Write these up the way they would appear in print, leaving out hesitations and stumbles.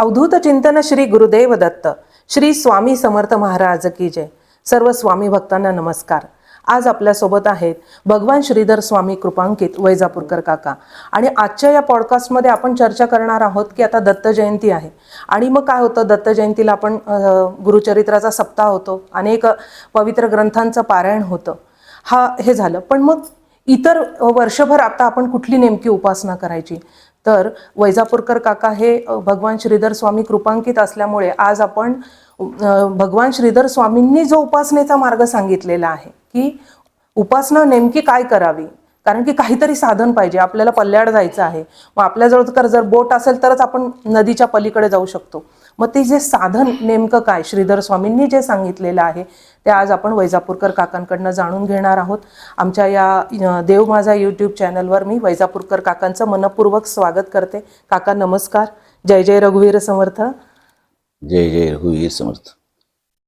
अवधूत चिंतन श्री गुरुदेव दत्त, श्री स्वामी समर्थ महाराज की जय. सर्व स्वामी भक्तांना नमस्कार. आज आपल्यासोबत आहेत भगवान श्रीधर स्वामी कृपांकित वैजापूरकर काका. आणि आजच्या या पॉडकास्टमध्ये आपण चर्चा करणार आहोत की आता दत्त जयंती आहे. आणि मग काय होतं, दत्त जयंतीला आपण गुरुचरित्राचा सप्ताह होतो, अनेक पवित्र ग्रंथांचं पारायण होतं. हे झालं. पण मग इतर वर्षभर आता आपण कुठली नेमकी उपासना करायची? तर वैजापूरकर काका हे भगवान श्रीधर स्वामी कृपांकित असल्यामुळे आज आपण भगवान श्रीधर स्वामींनी जो उपासनेचा मार्ग सांगितलेला आहे की उपासना नेमकी काय करावी, कारण की काहीतरी साधन पाहिजे. आपल्याला पल्ल्याड जायचं आहे, मग आपल्याजवळ जर बोट असेल तरच आपण नदीच्या पलीकडे जाऊ शकतो. मग ते जे साधन नेमकं काय श्रीधर स्वामींनी जे सांगितलेलं आहे ते आज आपण वैजापूरकर काकांकडनं जाणून घेणार आहोत. आमच्या या देव माझा यूट्यूब चॅनलवर मी वैजापूरकर काकांचं मनपूर्वक स्वागत करते. काका नमस्कार. जय जय रघुवीर समर्थ. जय जय रघुवीर समर्थ.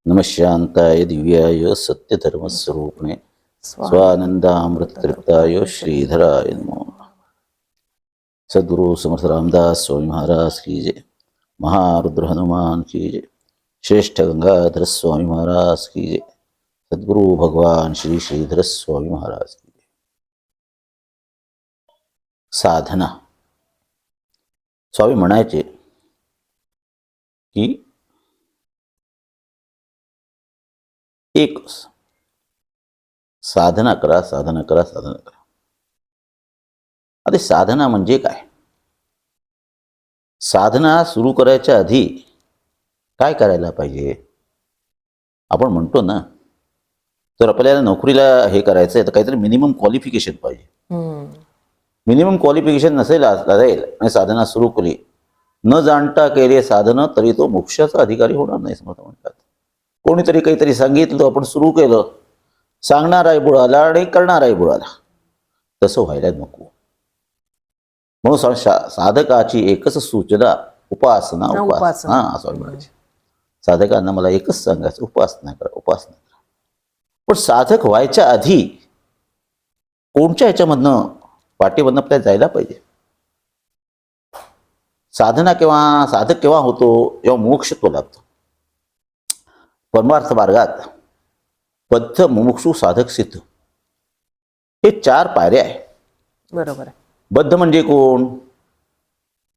नमशांताय दिव्याय सत्यधर्मस्वरूपिणे स्वानंदामृततृप्ताय श्रीधराय नमो. सद्गुरु समर्थ रामदास स्वामी महाराज की जय. महारुद्र हनुमान की जय. श्रेष्ठ गंगाधर स्वामी महाराज की जय. सद्गुरु भगवान श्री श्रीधर स्वामी महाराज की जय. साधना. स्वामी म्हणायचे की एक साधना करा, साधना करा, साधना करा. आता साधना म्हणजे काय? साधना सुरू करायच्या आधी काय करायला पाहिजे? आपण म्हणतो ना, तर आपल्याला नोकरीला हे करायचं आहे तर काहीतरी मिनिमम क्वालिफिकेशन पाहिजे. मिनिमम क्वालिफिकेशन नसेल आणि साधना सुरू केली, न जाणता केले साधनं तरी तो मोक्षाचा अधिकारी होणार नाही असं म्हणतात. कोणीतरी काहीतरी सांगितलं, आपण सुरू केलं, सांगणाराही बुडाला आणि करणाराही बुडाला. तसं व्हायला नको. म्हणून साधकाची एकच सूचना उपासना, उपासना असं म्हणायचे. साधकांना मला एकच सांगायचं, उपासना करा, उपासना करा. पण साधक व्हायच्या आधी कोणत्या ह्याच्यामधनं पाठीमधनं आपल्याला जायला पाहिजे? साधक केव्हा होतो? जेव्हा मोक्ष तो लागतो. परमार्थ मार्गात बद्ध मुमुक्षु साधक सिद्ध हे 4 पायऱ्या आहे. बरोबर आहे. बद्ध म्हणजे कोण?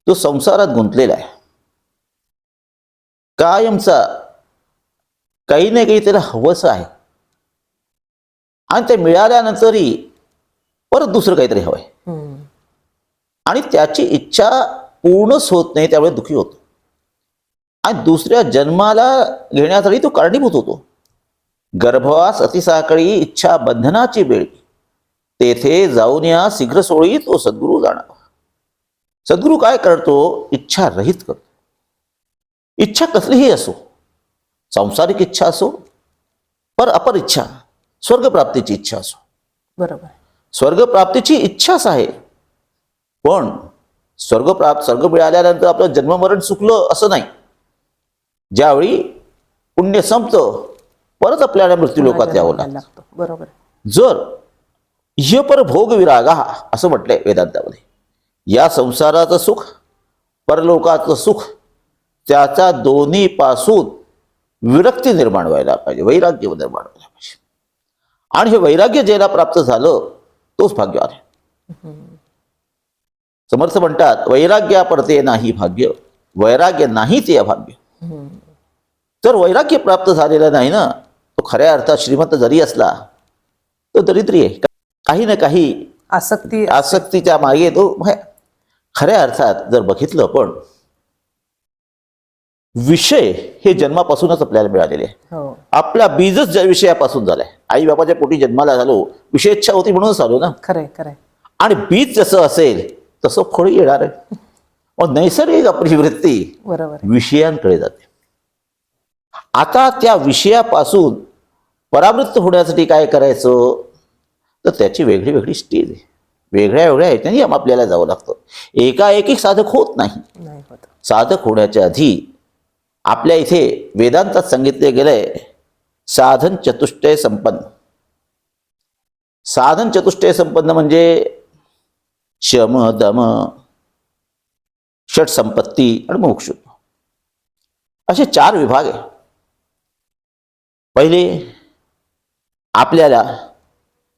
तो संसारात गुंतलेला आहे, कायमचा काही ना काही त्याला हवंस आहे, आणि ते मिळाल्यानंतरही परत दुसरं काहीतरी हवंय, आणि त्याची इच्छा पूर्णच होत नाही, त्यामुळे दुःखी होतो. आणि दुसऱ्या जन्माला घेण्यासाठी तो कारणीभूत होतो. गर्भवास अतिसाकळी इच्छा बंधनाची वेळ, तेथे जाऊन या शीघ्र सोळी तो सद्गुरू जाणार. सद्गुरू काय करतो? इच्छा रहित करतो. इच्छा कसलीही असो, सांसारिक इच्छा असो, पर अपर इच्छा, स्वर्गप्राप्तीची इच्छा असो. बरोबर. स्वर्गप्राप्तीची इच्छाच आहे, पण स्वर्ग मिळाल्यानंतर आपलं जन्ममरण चुकलं असं नाही. ज्यावेळी पुण्य संपतं परत आपल्याला मृत्यू लोकात यावं लागतं. बरोबर. जर ह्यपर भोग विरागा असं म्हटलंय वेदांतामध्ये, या संसाराचं सुख, परलोकाचं सुख, त्याच्या दोन्ही पासून विरक्ती निर्माण व्हायला पाहिजे, वैराग्य निर्माण व्हायला पाहिजे. आणि हे वैराग्य ज्याला प्राप्त झालं तोच भाग्यवान आहे. समर्थ म्हणतात, वैराग्या परते नाही भाग्य, वैराग्य नाही ते अभाग्य. जर वैराग्य प्राप्त झालेला नाही ना, तो खऱ्या अर्थात श्रीमंत जरी असला तो दरिद्री आहे. काही ना काही आसक्तीच्या मागे तो खऱ्या अर्थात जर बघितलं. पण विषय हे जन्मापासूनच आपल्याला मिळालेले आहे. आपला बीजच ज्या विषयापासून झालाय. आई बाबाच्या पोटी जन्माला झालो, विषय इच्छा होती म्हणूनच आलो ना. खरंय. आणि बीज जसं असेल तसं फळ येणार आहे. मग नैसर्गिक आपली वृत्ती बरोबर विषयांकडे जाते. आता त्या विषयापासून परावृत्त होण्यासाठी काय करायचं? तर त्याची वेगळी वेगळी स्टेज आहे. वेगळ्या वेगळ्या ह्याच्याने आपल्याला जावं लागतं. एकाएकी साधक होत नाही. साधक होण्याच्या आधी आपल्या इथे वेदांतात सांगितले गेलंय, साधन चतुष्टय संपन्न. साधन चतुष्टय संपन्न म्हणजे शम, दम, षट संपत्ती आणि मोक्ष. असे 4 विभाग आहे. पहिले आपल्याला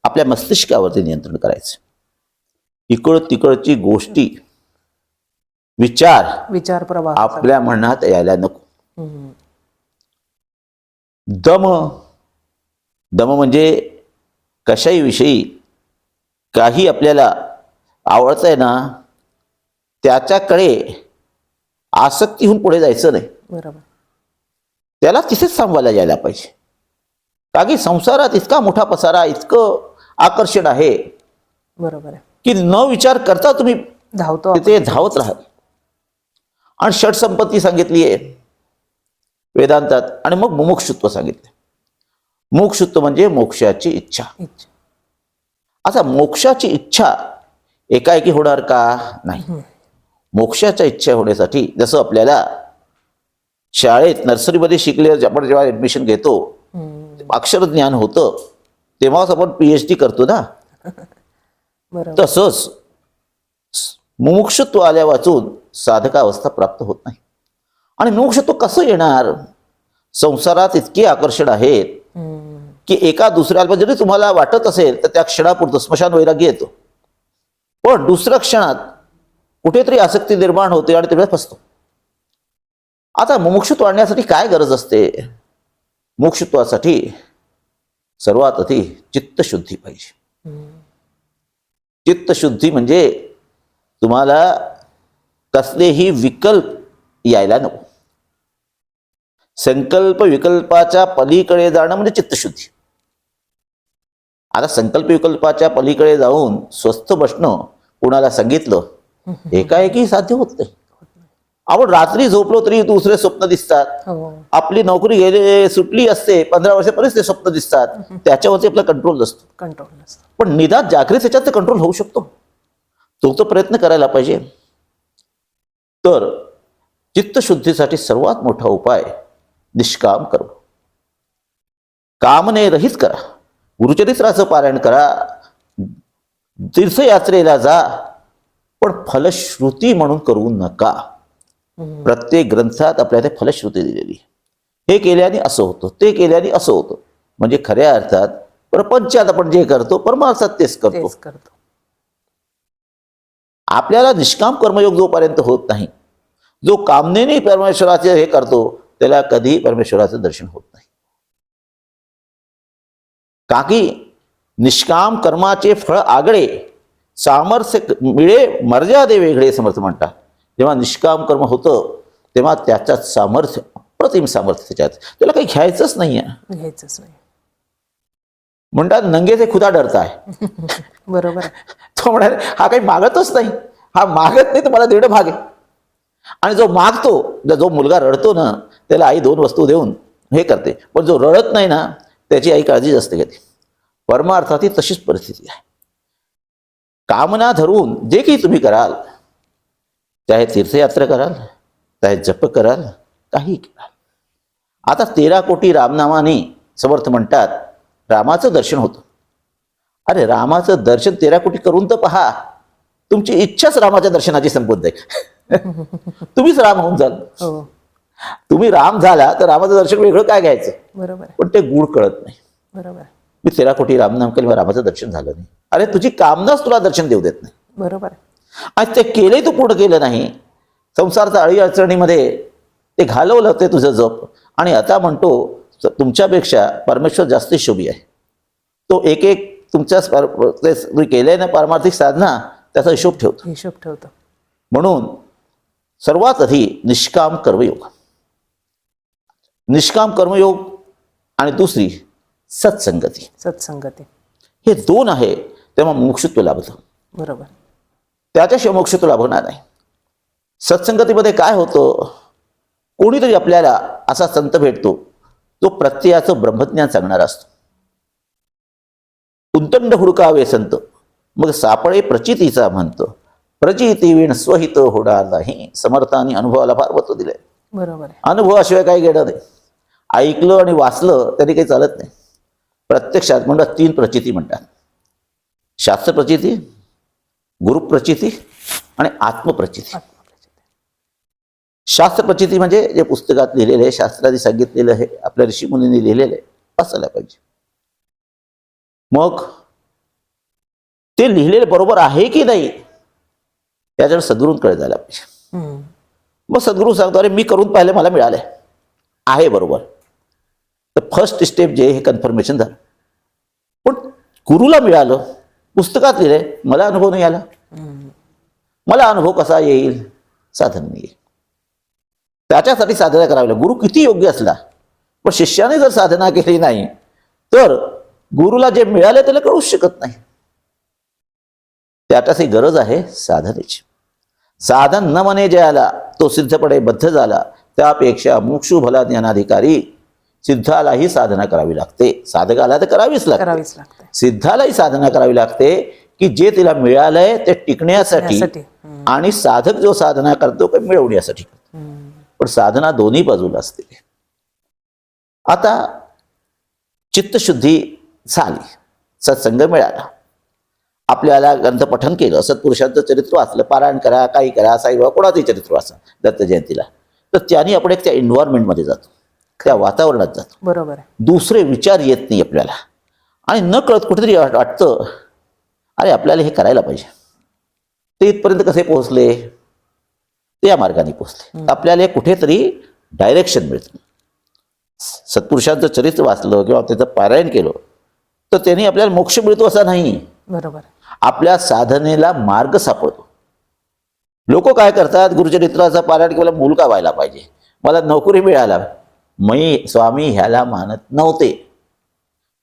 आपल्या मस्तिष्कावरती नियंत्रण करायचं. इकड तिकडची गोष्टी विचार प्रवाह आपल्या मनात यायला नको. हम्म. दम म्हणजे कशाही विषयी काही आपल्याला आवडतंय ना त्याच्याकडे आसक्ती होऊन पुढे जायचं नाही. बरोबर. त्याला तिथेच थांबवायला यायला पाहिजे. का की संसारात इतका मोठा पसारा, इतकं आकर्षण आहे बरोबर आहे. की न विचार करता तुम्ही धावतो आपण. तिथे धावत राहाल. आणि षटसंपत्ती सांगितली आहे वेदांतात, आणि मग मुमुक्षुत्व सांगितले. मुमुक्षुत्व म्हणजे मोक्षाची इच्छा. इच्छा. आता मोक्षाची इच्छा एकाएकी होणार का? नाही. मोक्षाच्या इच्छा होण्यासाठी जसं आपल्याला शाळेत नर्सरीमध्ये शिकले, आपण जेव्हा ऍडमिशन घेतो अक्षरज्ञान होतं तेव्हाच आपण PhD करतो ना. बरोबर. तसंच मुमुक्षुत्व आल्या वाचून साधकावस्था प्राप्त होत नाही. आणि मुमुक्षुत्व कसं येणार? संसारात इतके आकर्षण आहेत की एका दुसऱ्याला जरी तुम्हाला वाटत असेल तर त्या क्षणापुरतं स्मशान वैराग्य येतो, पण दुसऱ्या क्षणात कुठेतरी आसक्ती निर्माण होते आणि तेवढ्यात फसतो. आता मुमुक्षुत्व आणण्यासाठी काय गरज असते? मोक्षत्वासाठी सर्वात आधी चित्तशुद्धी पाहिजे. चित्तशुद्धी म्हणजे तुम्हाला कसलेही विकल्प यायला नको. संकल्प विकल्पाच्या पलीकडे जाणं म्हणजे चित्तशुद्धी. आता संकल्प विकल्पाच्या पलीकडे जाऊन स्वस्थ बसणं कोणाला सांगितलं एकाएकी साध्य होत नाही. आपण रात्री झोपलो तरी दुसरे स्वप्न दिसतात. हो. आपली नोकरी सुटली असते 15 वर्षापर्यंत ते स्वप्न दिसतात. त्याच्यावरती आपला कंट्रोल नसतो. कंट्रोल नसतं. पण निदान जागृत ह्याच्यात कंट्रोल होऊ शकतो. तो प्रयत्न करायला पाहिजे. तर चित्तशुद्धीसाठी सर्वात मोठा उपाय निष्काम कर्म. कामने रहित करा. गुरुचरित्राचं पारायण करा, तीर्थयात्रेला जा, पण फलश्रुती म्हणून करू नका. प्रत्येक ग्रंथात आपल्याला ते फलश्रुती दिलेली. हे केल्याने असं होतं, ते केल्याने असं होतं. म्हणजे खऱ्या अर्थात प्रपंचात आपण जे करतो परमार्थात तेच करतो. आपल्याला निष्काम कर्मयोग जोपर्यंत होत नाही, जो कामनेने परमेश्वराचे हे करतो त्याला कधीही परमेश्वराचं दर्शन होत नाही. का की निष्काम कर्माचे फळ आगळे, सामर्थ्य मिळे मर्यादे वेगळे समर्थ म्हणतात. जेव्हा निष्काम कर्म होतं तेव्हा त्याच्यात सामर्थ्य, अप्रतिम सामर्थ्य त्याच्यात. त्याला काही घ्यायचंच नाहीये. घ्यायचंच नाही. म्हणतात नंगे से खुदा डरता है. बरोबर. तो म्हणाले हा काही मागतच नाही, हा मागत नाही तर मला देणं भाग आहे. आणि जो मागतो, जो मुलगा रडतो ना त्याला आई 2 वस्तू देऊन हे करते, पण जो रडत नाही ना त्याची आई काळजी जास्त घेते. परमार्थातही तशीच परिस्थिती आहे. कामना धरून जे काही तुम्ही कराल, चाहे तीर्थयात्रा कराल, चाहे जप कराल, काही कराल. आता 13 कोटी रामनामाने समर्थ म्हणतात रामाचं दर्शन होतं. अरे रामाचं दर्शन 13 कोटी करून तर पहा, तुमची इच्छाच रामाच्या दर्शनाची संपून जाईल. तुम्हीच राम होऊन जाल. हो. तुम्ही राम झाला तर रामाचं दर्शन वेगळं काय घ्यायचं? बरोबर. पण ते गुण कळत नाही. बरोबर. मी 13 कोटी रामनाम केले, रामाचं दर्शन झालं नाही. अरे तुझी कामनाच तुला दर्शन देऊ देत नाही. बरोबर. आणि ते केले तू पूर्ण केलं नाही. संसाराच्या अडी अडचणीमध्ये ते घालवलं ते तुझं जप, आणि आता म्हणतो तुमच्यापेक्षा परमेश्वर जास्त शोभी आहे. तो एक एक तुमच्या तुम्ही केले ना पारमार्थिक साधना त्याचा हिशोब ठेवतो. म्हणून सर्वात आधी निष्काम कर्मयोग, निष्काम कर्मयोग, आणि दुसरी सत्संगती. हे 2 आहे तेव्हा मोक्षत्व लाभतं. बरोबर. त्याच्याशिवाय मोक्षत्व लाभणार नाही. सत्संगतीमध्ये काय होतं, कोणीतरी आपल्याला असा संत भेटतो तो प्रत्ययाचं ब्रह्मज्ञान सांगणारा असतो. उंतंड हुडकावे संत, मग सापळे प्रचितीचा म्हणतो. प्रचिती विण स्वहित होणार नाही. समर्थांनी अनुभवाला फार महत्व दिलंय. बरोबर. अनुभवाशिवाय काही घेणं नाही. ऐकलं आणि वाचलं तरी काही चालत नाही. प्रत्यक्षात म्हणतात 3 प्रचिती म्हणतात. शास्त्र प्रचिती, गुरु प्रचिती आणि आत्मप्रचिती. शास्त्रप्रचिती म्हणजे जे पुस्तकात लिहिलेलं आहे, शास्त्राने सांगितलेलं आहे, आपल्या ऋषीमुनींनी लिहिलेलं आहे, असायला पाहिजे. मग ते लिहिलेले बरोबर आहे की नाही याच्यावर सद्गुरूंकडे जायला पाहिजे. मग सद्गुरू सांगतो, अरे मी करून पाहिलं, मला मिळालंय, आहे बरोबर. तर फर्स्ट स्टेप जे हे कन्फर्मेशन झालं. पण गुरुला मिळालं, पुस्तकात लिहिलंय, मला अनुभव नाही आला. मला अनुभव कसा येईल? साधन नाही. त्याच्यासाठी साधना करावी लागेल. गुरु किती योग्य असला पण शिष्याने जर साधना केली नाही तर गुरुला जे मिळाले त्याला कळूच शकत नाही. त्याच्यासाठी गरज आहे साधनेची. साधन न मने जयाला तो सिद्धपणे बद्ध झाला, त्यापेक्षा मुक्षु भला ज्ञानाधिकारी. सिद्धालाही साधना करावी लागते, साधकाला तर करावीच लागते, सिद्धालाही साधना करावी लागते की जे तिला मिळालंय ते टिकण्यासाठी आणि साधक जो साधना करतो ते मिळवण्यासाठी. पण साधना दोन्ही बाजूला असते. आता चित्तशुद्धी झाली, सत्संग मिळाला, आपल्याला ग्रंथ पठन केलं, सत्पुरुषांचं चरित्र वाचलं, पारायण करा, काही करा, साईबाबा कोणाचंही चरित्र वाचा दत्त जयंतीला, तर त्याने आपण एक त्या एन्व्हायरमेंटमध्ये जातो, त्या वातावरणात जातो. बरोबर आहे. दुसरे विचार येत नाही आपल्याला आणि न कळत कुठेतरी वाटतं अरे आपल्याला हे करायला पाहिजे. ते इथपर्यंत कसे पोहोचले? ते या मार्गाने पोहोचले. आपल्याला कुठेतरी डायरेक्शन मिळतं. सत्पुरुषांचं चरित्र वाचलं किंवा त्याचं पारायण केलं तर त्यांनी आपल्याला मोक्ष मिळतो असं नाही. बरोबर. आपल्या साधनेला मार्ग सापडतो. लोक काय करतात, गुरुचरित्राचं पारायण केलं, मुलगा व्हायला पाहिजे, मला नोकरी मिळाला. मी स्वामी ह्याला मानत नव्हते.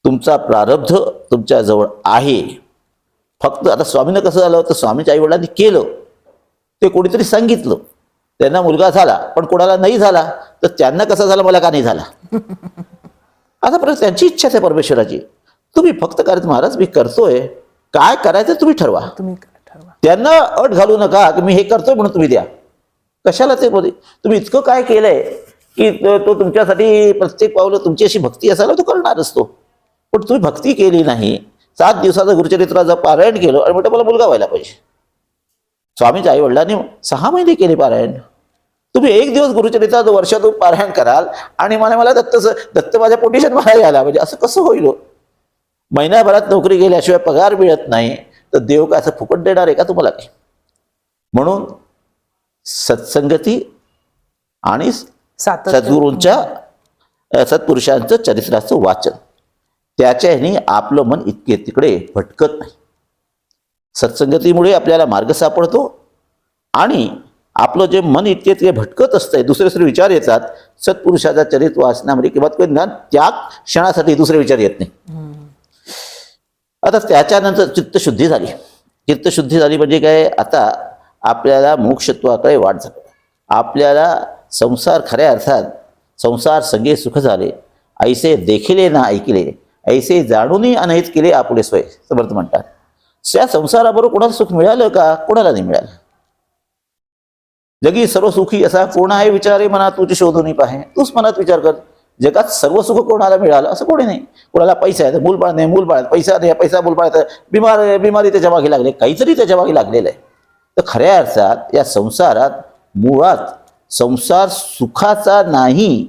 तुमचा प्रारब्ध तुमच्या जवळ आहे. फक्त आता स्वामीनं कसं झालं तर स्वामीच्या आईवडिलांनी केलं, ते कोणीतरी सांगितलं, त्यांना मुलगा झाला, पण कोणाला नाही झाला तर त्यांना कसं झालं, मला का नाही झाला? आता परत त्यांची इच्छा आहे परमेश्वराची. तुम्ही फक्त करायचं, महाराज मी करतोय, काय करायचं तुम्ही ठरवा. त्यांना अट घालू नका की मी हे करतोय म्हणून तुम्ही द्या. कशाला ते बोलते? तुम्ही इतकं काय केलंय की तो तुमच्यासाठी प्रत्येक पावलं तुमची अशी भक्ती असायला तो करणार असतो. पण तुम्ही भक्ती केली नाही, 7 दिवसाचं गुरुचरित्राचं पारायण केलं आणि म्हटलं मला मुलगा व्हायला पाहिजे. स्वामीच्या आई वडिलांनी 6 महिने केले पारायण. तुम्ही 1 दिवस गुरुचरित्राचं वर्षातून पारायण कराल आणि मला दत्त माझ्या पोटीशन मला यायला पाहिजे, असं कसं होईल? महिन्याभरात नोकरी गेल्याशिवाय पगार मिळत नाही तर देव काय असं फुकट देणार आहे का तुम्हाला? काही म्हणून सत्संगती आणि सत्पुरुषांचं चरित्राचं वाचन, त्याच्याने आपलं मन इतके तिकडे भटकत नाही. सत्संगतीमुळे आपल्याला मार्ग सापडतो आणि आपलं जे मन इतके तिकडे भटकत असतंय, दुसरे विचार येतात. सत्पुरुषाचा चरित्र वाचनामध्ये किंवा त्या क्षणासाठी दुसरे विचार येत नाही. आता त्याच्यानंतर चित्तशुद्धी झाली. चित्तशुद्धी झाली म्हणजे काय? आता आपल्याला मोक्षत्वाकडे वाट झाली. आपल्याला संसार, खऱ्या अर्थात संसार संगे सुख झाले, ऐसे देखिले ना ऐकले, ऐसे जाणूनही अनहित केले आपुले सोय, समर्थ म्हणतात. त्या संसाराबरोबर कोणाला सुख मिळालं का? कोणाला नाही मिळालं. जगी सर्व सुखी असा कोण आहे विचारे मनात तुझे शोधून पाहे. तूच मनात विचार कर, जगात सर्व सुख कोणाला मिळालं असं कोणी नाही. कोणाला पैसा आहे तर मूलबाळ नाही, मूलबाळ पैसा नाही, पैसा मूलबाळ तर बिमारी त्याच्या मागे लागले, काहीतरी त्याच्या मागे लागलेलं आहे. तर खऱ्या अर्थात या संसारात मुळात संसार सुखाचा नाही,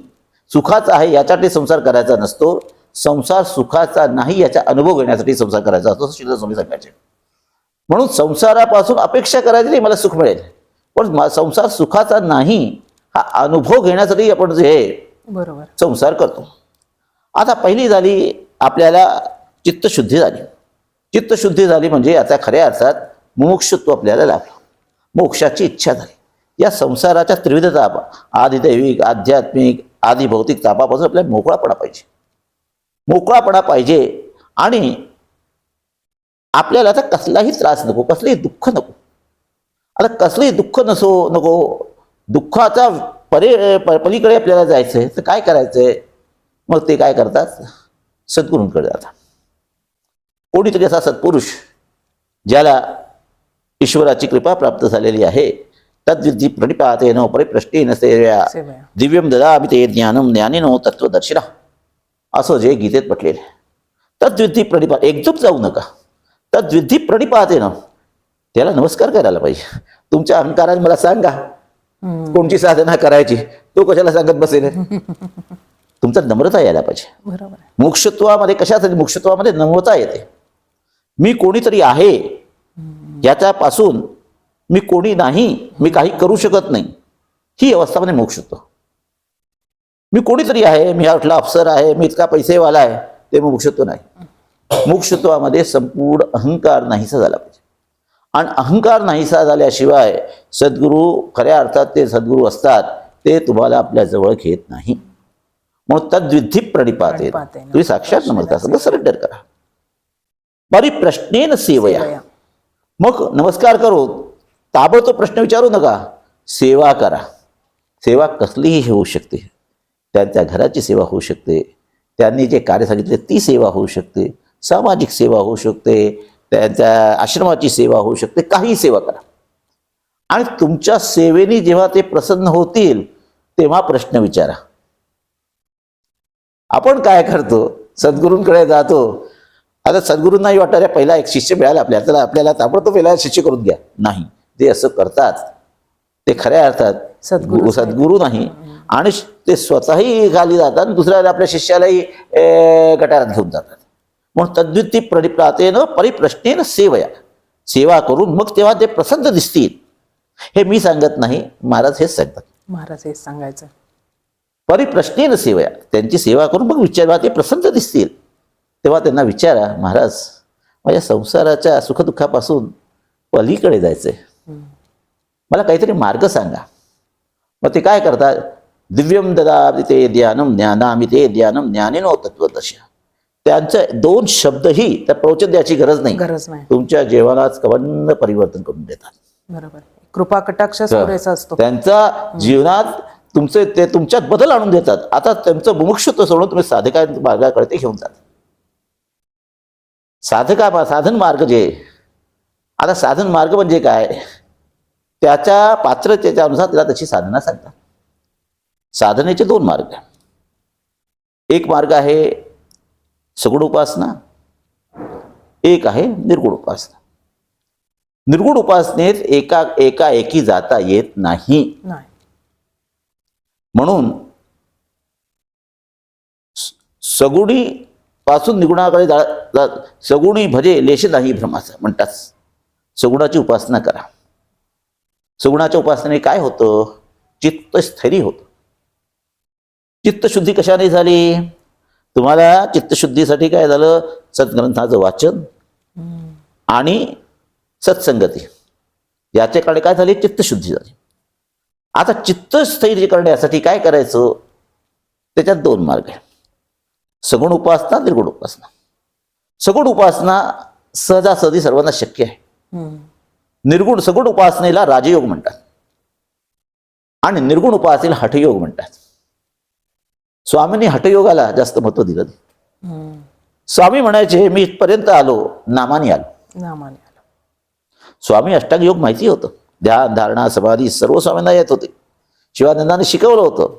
सुखाचा आहे याच्यासाठी संसार करायचा नसतो. संसार सुखाचा नाही याचा अनुभव घेण्यासाठी संसार करायचा असतो, श्री स्वामी सांगायचे. म्हणून संसारापासून अपेक्षा करायची नाही मला सुख मिळेल, पण संसार सुखाचा नाही हा अनुभव घेण्यासाठी आपण जे बरोबर संसार करतो. आता पहिली झाली आपल्याला चित्तशुद्धी झाली. चित्तशुद्धी झाली म्हणजे आता खऱ्या अर्थात मुमुक्षुत्व आपल्याला लाभलं, मोक्षाची इच्छा झाली. या संसाराच्या त्रिविध ताप, आधी दैविक, आध्यात्मिक, आधी भौतिक तापापासून आपल्याला मोकळापणा पाहिजे. मोकळापणा पाहिजे आणि आपल्याला आता कसलाही त्रास नको, कसलंही दुःख नको. आता कसलंही दुःख नको, दुःखाचा पलीकडे आपल्याला जायचंय तर काय करायचंय? मग ते काय करतात? सद्गुरूंकडे जातात. कोणीतरी असा सत्पुरुष ज्याला ईश्वराची कृपा प्राप्त झालेली आहे, तद्विधी प्रणिपातेन परिप्रश्नेन सेव्या दिव्यम ददामि ते ज्ञानम ज्ञानिनो तत्वदर्शिना, असं जे गीतेत म्हटलेलं आहे. तद्विधी प्रणिपात, एकदम जाऊ नका. तद्विधी प्रणिपातेन, त्याला नमस्कार करायला पाहिजे. तुमच्या अहंकाराने मला सांगा कोणची साधना करायची तो कशाला सांगत बसेल. तुमचा नम्रता यायला पाहिजे. बरोबर आहे. मोक्षत्वामध्ये कशासाठी, मोक्षत्वामध्ये नम्रता येते. मी कोणीतरी आहे याच्यापासून मी कोणी नाही, मी काही करू शकत नाही, ही अवस्था म्हणजे मोक्षत्व. मी कोणीतरी आहे, मी कुठला अफसर आहे, मी इतका पैसेवाला आहे, ते मोक्षत्व नाही. मोक्षत्वामध्ये संपूर्ण अहंकार नाहीसा झाला पाहिजे. आणि अहंकार नाहीसा झाल्याशिवाय सद्गुरू, खऱ्या अर्थात ते सद्गुरू असतात, ते तुम्हाला आपल्या जवळ घेत नाही. म्हणून तद्विधी प्रणिपाते, तुम्ही साक्षात नमस्कार सगळं सरेंडर करा. परिप्रश्नेन सेवया. मग नमस्कार करू, ताबडतोब प्रश्न विचारू नका, सेवा करा. सेवा कसलीही होऊ शकते. त्यांच्या घराची सेवा होऊ शकते, त्यांनी जे कार्य सांगितले ती सेवा होऊ शकते, सामाजिक सेवा होऊ शकते, त्यांच्या आश्रमाची सेवा होऊ शकते, काही सेवा करा. आणि तुमच्या सेवेने जेव्हा ते प्रसन्न होतील तेव्हा प्रश्न विचारा. आपण काय करतो, सद्गुरूंकडे जातो. आता सद्गुरूंनाही वाटतं पहिला एक शिष्य मिळाला आपल्याला, आपल्याला ताबडतोब पहिला शिष्य करून घ्या. नाही, ते असं करतात, ते खऱ्या अर्थात सद्गुरू नाही. आणि ते स्वतःही खाली जातात आणि दुसऱ्या आपल्या शिष्यालाही गटारात घेऊन जातात. म्हणून तद्विती प्रणिपातेन परिप्रश्नेन सेवया. सेवा करून मग तेव्हा ते प्रसन्न दिसतील. हे मी सांगत नाही, महाराज हेच सांगतात. महाराज हेच सांगायचं. परिप्रश्नेन सेवया, त्यांची सेवा करून मग विचारा, ते प्रसन्न दिसतील तेव्हा त्यांना विचारा, महाराज माझ्या संसाराच्या सुखदुःखापासून पलीकडे जायचंय, मला काहीतरी मार्ग सांगा. मग ते काय करतात, दिव्यम ददामि ते ध्यानम ज्ञानामि ते ध्यानम ज्ञानेनो तत्त्वदर्शा. त्यांचे दोन शब्दही त्या प्रवचन द्यायची गरज नाही, तुमच्या जीवनात कवन्न परिवर्तन करून देतात. बरोबर, कृपा कटाक्ष पुरेसा असतो. त्यांच्या जीवनात तुमचे ते तुमच्यात बदल आणून देतात. आता त्यांचं मुमुक्षुत्व सोडून तुम्ही साधका मार्गाकडे ते घेऊन जातात. साधन मार्ग जे, आता साधन मार्ग म्हणजे काय, त्याच्या पात्रतेच्या अनुसार त्याला तशी साधना सांगतात. साधनेचे दोन मार्ग, एक मार्ग आहे सगुण उपासना, एक आहे निर्गुण उपासना. निर्गुण उपासनेत एकाएकी जाता येत नाही. म्हणून सगुणी पासून निगुणाकडे सगुणी भजे लेश नाही भ्रमाचा म्हणतात. सगुणाची उपासना करा. सगुणाच्या उपासनेने काय होतं, चित्त स्थैर्य होतं. चित्तशुद्धी कशाने झाली, तुम्हाला चित्तशुद्धीसाठी काय झालं, सद्ग्रंथाचं वाचन आणि सत्संगती याच्याकडे काय झाली, चित्तशुद्धी झाली. आता चित्तस्थैर्य करण्यासाठी काय करायचं, त्याच्यात दोन मार्ग आहे, सगुण उपासना, निर्गुण उपासना. सगुण उपासना सहजासहजी सर्वांना शक्य आहे. सगुण उपासनेला राजयोग म्हणतात आणि निर्गुण उपासनेला हठयोग म्हणतात. स्वामींनी हठयोगाला जास्त महत्व दिलं. स्वामी म्हणायचे मी इथपर्यंत आलो नामाने आलो. स्वामी अष्टांग योग माहिती होतं, ध्यान धारणा समाधी सर्व स्वामींना येत होते, शिवानंदाने शिकवलं होतं.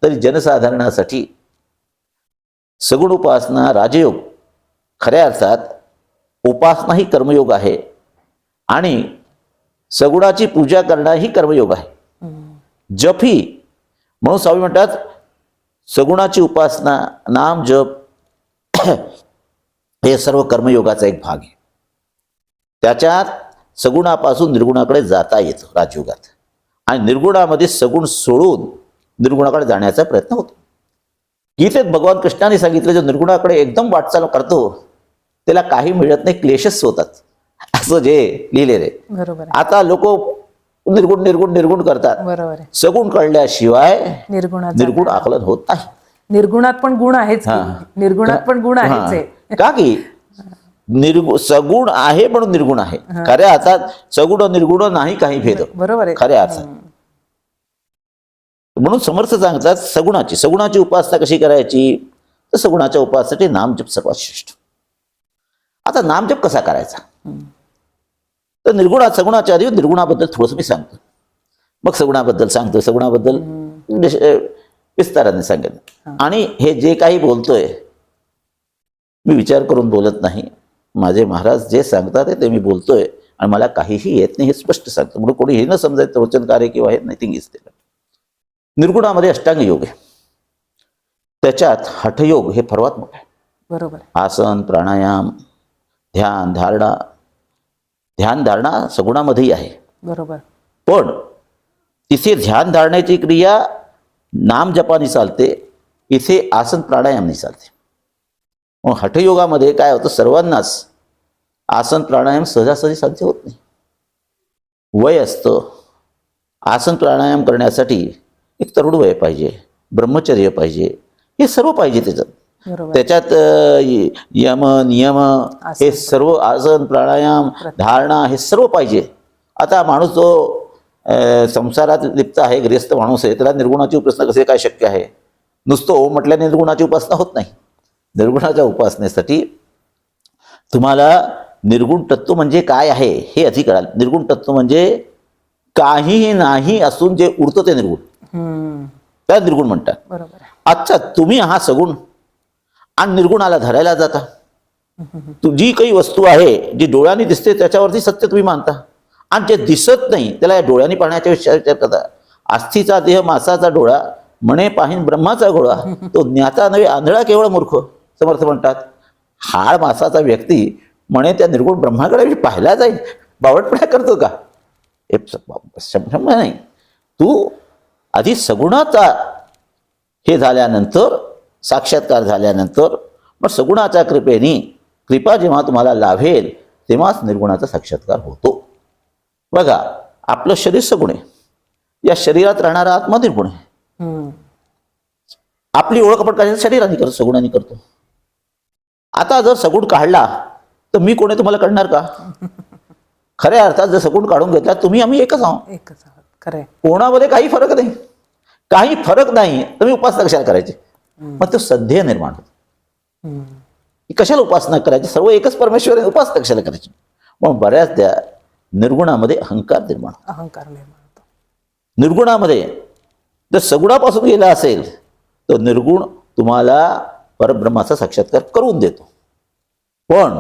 तरी जनसाधारणासाठी सगुण उपासना राजयोग, खऱ्या अर्थात उपासना ही कर्मयोग आहे आणि सगुणाची पूजा करणं ही कर्मयोग आहे. जप ही, म्हणून स्वामी म्हणतात सगुणाची उपासना, नाम जप हे सर्व कर्मयोगाचा एक भाग आहे. त्याच्यात सगुणापासून निर्गुणाकडे जाता येतं राजयोगात, आणि निर्गुणामध्ये सगुण सोडून निर्गुणाकडे जाण्याचा प्रयत्न होतो. गीतेत भगवान कृष्णाने सांगितलं, जो निर्गुणाकडे एकदम वाटचाल करतो त्याला काही मिळत नाही, क्लेशच होतात, असं जे लिहिलेलं आहे. बरोबर. आता लोक निर्गुण निर्गुण निर्गुण करतात. बरोबर. सगुण कळल्याशिवाय निर्गुण आकलन होत नाही. निर्गुणात पण गुण आहेच, निर्गुणात पण गुण आहेच. का की सगुण आहे म्हणून निर्गुण आहे. खऱ्या अर्थात सगुण निर्गुण नाही काही भेद. बरोबर आहे खऱ्या अर्थात. म्हणून समर्थ सांगतात सगुणाची उपासना कशी करायची, तर सगुणाच्या उपासनेसाठी नामजप सर्वात श्रेष्ठ. आता नामजप कसा करायचा, तर सगुणाच्या आधी निर्गुणाबद्दल थोडंसं मी सांगतो, मग सगुणाबद्दल सांगतो, सगुणाबद्दल विस्ताराने सांगेन. आणि हे जे काही बोलतोय मी विचार करून बोलत नाही, माझे महाराज जे सांगतात ते मी बोलतोय आणि मला काहीही येत नाही हे स्पष्ट सांगतो. म्हणून कोणी हे न समजायचं वचन कार्य किंवा हे नथिंग इज देअर. निर्गुणामध्ये अष्टांग योग आहे, त्याच्यात हठयोग हे सर्वात मोठं आहे. बरोबर आहे. आसन, प्राणायाम, ध्यान धारणा. ध्यान धारणा सगुणामध्येही आहे, बरोबर. पण तिथे ध्यान धारण्याची क्रिया नाम जपानी चालते, इथे आसन प्राणायामनी चालते. मग हठयोगामध्ये काय होतं, सर्वांनाच आसन प्राणायाम सहजासहजी साध्य होत नाही. वय असतं. आसन प्राणायाम करण्यासाठी एक तरुण वय पाहिजे, ब्रह्मचर्य पाहिजे, हे सर्व पाहिजे त्याच्यात. बरोबर. त्याच्यात यम नियम हे सर्व, आसन प्राणायाम धारणा हे सर्व पाहिजे. आता माणूस जो संसारात लिप्त आहे, गृहस्थ माणूस आहे, त्याला निर्गुणाची उपासना कसे काय शक्य आहे? नुसतं ओम म्हटल्याने निर्गुणाची उपासना होत नाही. निर्गुणाच्या उपासनेसाठी तुम्हाला निर्गुण तत्व म्हणजे काय आहे हे अधिक कळाल. निर्गुण तत्व म्हणजे काहीही नाही असून जे उरतं ते निर्गुण, त्याला निर्गुण म्हणतात. बरोबर आहे. अच्छा, तुम्ही हा सगुण आणि निर्गुणाला धरायला जाता. जी काही वस्तू आहे जी डोळ्यांनी दिसते त्याच्यावरती सत्य तुम्ही मानता, आणि जे दिसत नाही त्याला या डोळ्यांनी पाहण्याचा विचार करता. आस्थीचा देह मासाचा डोळा, म्हणे पाहीन ब्रह्माचा गोळा, तो ज्ञाता नव्हे आंधळा केवळ मूर्ख, समर्थ म्हणतात. हाड मासाचा व्यक्ती म्हणे त्या निर्गुण ब्रह्माकडे पाहायला जाईल, बावटपणा करतो का? हे क्षम्य नाही. तू आधी सगुणाचा हे झाल्यानंतर, साक्षात्कार झाल्यानंतर मग सगुणाच्या कृपेने, कृपा जेव्हा तुम्हाला लाभेल तेव्हाच निर्गुणाचा साक्षात्कार होतो. बघा, आपलं शरीर सगुण आहे, या शरीरात राहणारा आत्मा निर्गुण आहे. आपली ओळख आपण काय शरीराने करतो, सगुणाने करतो. आता जर सगुण काढला तर मी कोणी तुम्हाला कळणार का? खऱ्या अर्थात जर सगुण काढून घेतला तुम्ही आम्ही एकच आहोत. एकच आहोत. खरंय. कोणामध्ये काही फरक नाही. काही फरक नाही तर मी उपासना कशाला करायची? मग तो सध्या निर्माण होतो. कशाला उपासना करायची? सर्व एकच परमेश्वर आहे, उपासना कशाला करायची? मग बऱ्याच त्या निर्गुणामध्ये अहंकार निर्माण होतो. निर्गुणामध्ये जर सगुणापासून गेला असेल तर निर्गुण तुम्हाला परब्रह्माचा साक्षात्कार करून देतो. पण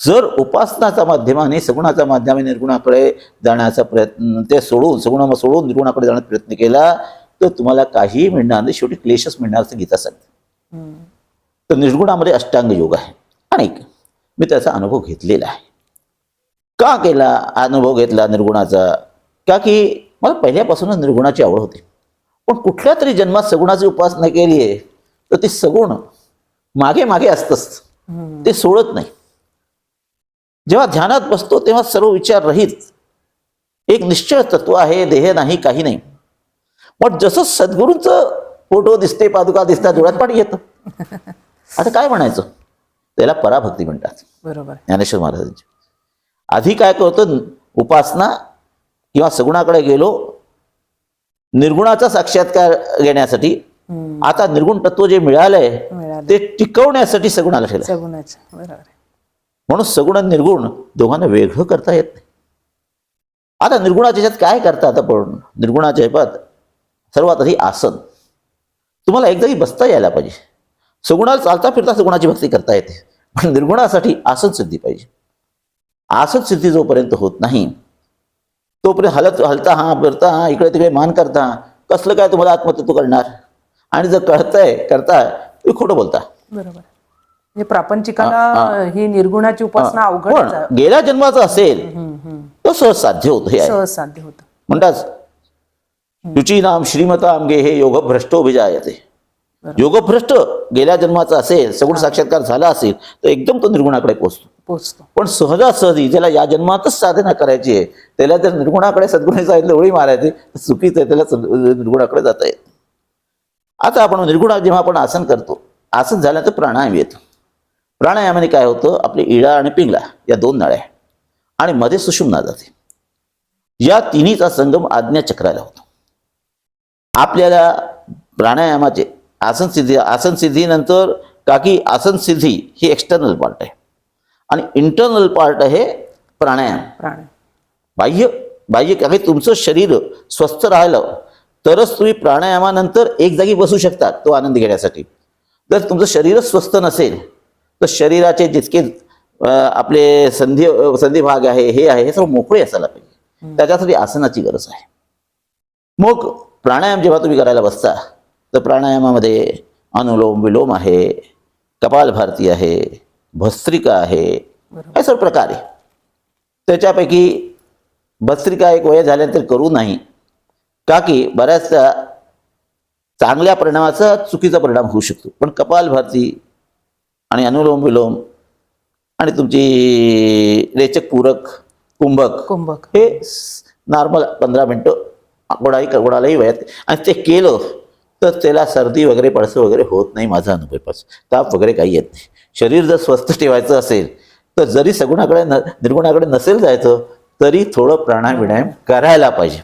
जर उपासनाच्या माध्यमाने, सगुणाच्या माध्यमाने निर्गुणाकडे जाण्याचा प्रयत्न, ते सोडून सगुणा सोडून निर्गुणाकडे जाण्याचा प्रयत्न केला तर तुम्हाला काही मिळणार नाही, शेवटी क्लेशच मिळणार असं गीता सांगते. तर निर्गुणामध्ये अष्टांग योग आहे. आणि मी त्याचा अनुभव घेतलेला आहे. का केला अनुभव घेतला निर्गुणाचा? का की मला पहिल्यापासूनच निर्गुणाची आवड होती. पण कुठल्या तरी जन्मात सगुणाची उपासना केली आहे तर ते सगुण मागे मागे असतंच, ते सोडत नाही. जेव्हा ध्यानात बसतो तेव्हा सर्व विचार रहित एक निश्चळ तत्व आहे, देह नाही, काही नाही. मग जसं सद्गुरूंचं फोटो दिसते, पादुका दिसतात, डोळ्यात पाणी येतं. आता काय म्हणायचं? त्याला पराभक्ती म्हणतात. बरोबर. ज्ञानेश्वर महाराजांची आधी काय करतो, उपासना किंवा सगुणाकडे गेलो निर्गुणाचा साक्षात्कार घेण्यासाठी. आता निर्गुण तत्व जे मिळालंय ते टिकवण्यासाठी सगुणाला ठेवलं. म्हणून सगुण आणि निर्गुण दोघांना वेगळं करता येत नाही. आता निर्गुणाच्या ह्याच्यात काय करतात आपण? निर्गुणाच्या ह्याच्यात सर्वात आधी आसन. तुम्हाला एक जागी बसता यायला पाहिजे. सगुणाला चालता फिरता सगुणाची भक्ती करता येते, पण निर्गुणासाठी आसन सिद्धी पाहिजे. आसन सिद्धी जोपर्यंत होत नाही तोपर्यंत हलता हा, फिरता हा, इकडे तिकडे मान करता, कसलं काय तुम्हाला आत्मतत्व करणार? आणि जर कळतंय करताय तुम्ही खोटं बोलता. बरोबर. म्हणजे प्रापंचिकाला ही निर्गुणाची उपासना अवघड आहे. गेल्या जन्माचं असेल तो सहज साध्य होतं. हे सहज साध्य होतं. म्हणतात शुची नाम श्रीमताम गे हे योगभ्रष्टो विजायते. योगभ्रष्ट गेल्या जन्माचा असेल, सगुण साक्षात्कार झाला असेल तर एकदम तो निर्गुणाकडे पोहोचतो. पण सहजासहजी ज्याला या जन्मातच साधना करायची आहे त्याला जर निर्गुणाकडे सद्गुणाची सांगितलं ओळी मारायची चुकीचं आहे, त्याला निर्गुणाकडे जाता येत. आता आपण निर्गुणा जेव्हा आपण आसन करतो, आसन झाल्यानंतर प्राणायाम येतो. प्राणायामाने काय होतं, आपली इडा आणि पिंगला या दोन नळ्या आणि मध्ये सुषुम्ना जाते, या तिन्हीचा संगम आज्ञाचक्राला होतो. आपल्याला प्राणायामाचे आसन सिद्धीनंतर की आसन सिद्धी ही एक्सटर्नल पार्ट आहे आणि इंटरनल पार्ट आहे प्राणायाम. बाह्य काही तुमचं शरीर स्वस्थ राहिलं तरच तुम्ही प्राणायामानंतर एक जागी बसू शकता तो आनंद घेण्यासाठी. जर तुमचं शरीरच स्वस्थ नसेल तर शरीराचे जितके आपले संधी भाग आहे, हे सर्व मोकळे असायला पाहिजे. त्याच्यासाठी आसनाची गरज आहे. मग प्राणायाम जेव्हा तुम्ही करायला बसता तर प्राणायामामध्ये अनुलोम विलोम आहे, कपालभाती आहे, भस्त्रिका आहे, हे सर्व प्रकार आहे. त्याच्यापैकी भस्त्रिका एक वय झाल्यानंतर करू नाही, का की बऱ्याचदा चांगल्या परिणामाचा चुकीचा परिणाम होऊ शकतो. पण कपालभाती आणि अनुलोम विलोम आणि तुमची रेचक पूरक कुंभक हे नॉर्मल 15 मिनटं कोणालाही वयात, आणि ते केलं तर त्याला सर्दी वगैरे पडसं वगैरे होत नाही. माझा अनुभव पास ताप वगैरे काही येत नाही. शरीर जर स्वस्थ ठेवायचं असेल तर जरी सगुणाकडे निर्गुणाकडे नसेल जायचं तरी थोडं प्राणायाम करायला पाहिजे.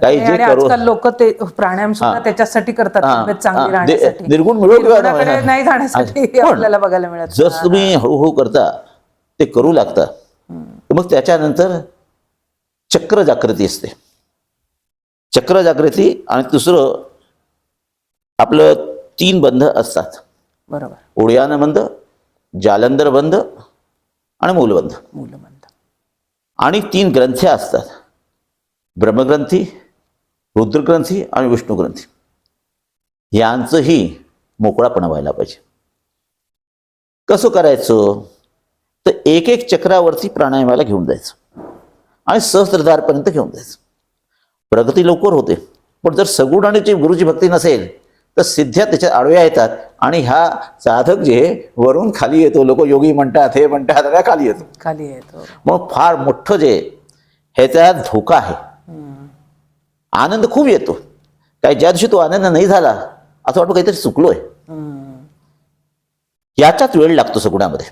काही जे करू लोक ते प्राणायाम सुद्धा त्याच्यासाठी करतात, तब्येत चांगली राहण्यासाठी, निर्गुण मिळो निर्गुणाकडे नाही जाण्यासाठी आपल्याला बघायला मिळत. जसं तुम्ही हळूहळू करता ते करू लागता तर मग त्याच्यानंतर चक्र जागृती असते. चक्र जागृती आणि दुसरं आपलं 3 बंध असतात. बरोबर. उडयान बंध, जालंधर बंध आणि मूलबंध. आणि 3 ग्रंथ्या असतात, ब्रह्मग्रंथी, रुद्रग्रंथी आणि विष्णुग्रंथी. यांचंही मोकळापणा व्हायला पाहिजे. कसं करायचं तर एक चक्रावरती प्राणायामाला घेऊन जायचं आणि सहस्त्रधारपर्यंत घेऊन जायचं. प्रगती लवकर होते. पण जर सगुण आणि गुरुची भक्ती नसेल तर सिद्ध्या त्याच्यात आडव्या येतात आणि हा साधक जे वरून खाली येतो, लोक योगी म्हणतात, हे म्हणतात, त्या खाली येतो. मग फार मोठं जे ह्याचा धोका आहे. आनंद खूप येतो, काही ज्या दिवशी तो आनंद नाही झाला असं वाटतं काहीतरी चुकलोय. याच्यात वेळ लागतो सगुणामध्ये.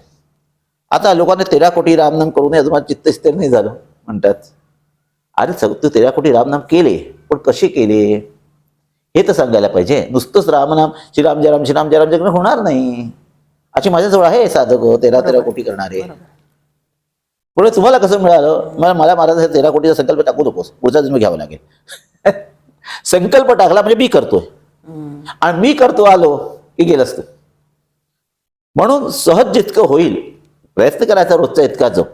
आता लोकांना 13 कोटी रामनाम करू नये, माझं चित्त स्थिर नाही झालं म्हणतात. अरे तू 13 कोटी रामनाम केले, पण कसे केले हे तर सांगायला पाहिजे. नुसतंच रामनाम श्रीराम जय राम श्रीराम जय राम जय होणार नाही. अशी माझ्याजवळ आहे साधक 13 कोटी करणारे. पुढे तुम्हाला कसं मिळालं? मला महाराज 13 कोटीचा संकल्प टाकू नकोस, पुढचा जन्म घ्यावा लागेल. संकल्प टाकला म्हणजे मी करतोय, आणि मी करतो आलो की गेलं असतं. म्हणून सहज जितकं होईल प्रयत्न करायचा रोजचा इतका जप.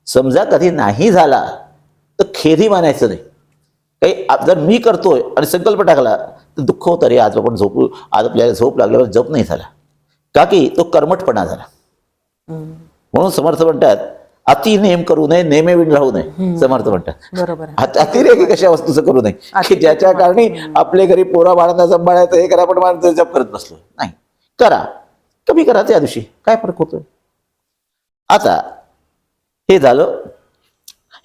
समजा कधी नाही झाला तर खेदी मानायचं नाही. काही जर मी करतोय आणि संकल्प टाकला तर दुःख होतं, रे आज आपण झोपू, आज आपल्याला झोप लागल्यावर जप नाही झाला, का की तो कर्मठपणा झाला. म्हणून समर्थ म्हणतात अति नेम करू नये, नेमे विण राहू नये. समर्थ म्हणतात बरोबर. अतिरेकी कशा वस्तूचं करू नये की ज्याच्या कारणी आपल्या घरी पोरा बाळांना सांभाळायचं, हे करा, पण माणसं जप करत बसलो नाही. करा, कमी करा, त्या दिवशी काय फरक होतोय. आता हे झालं,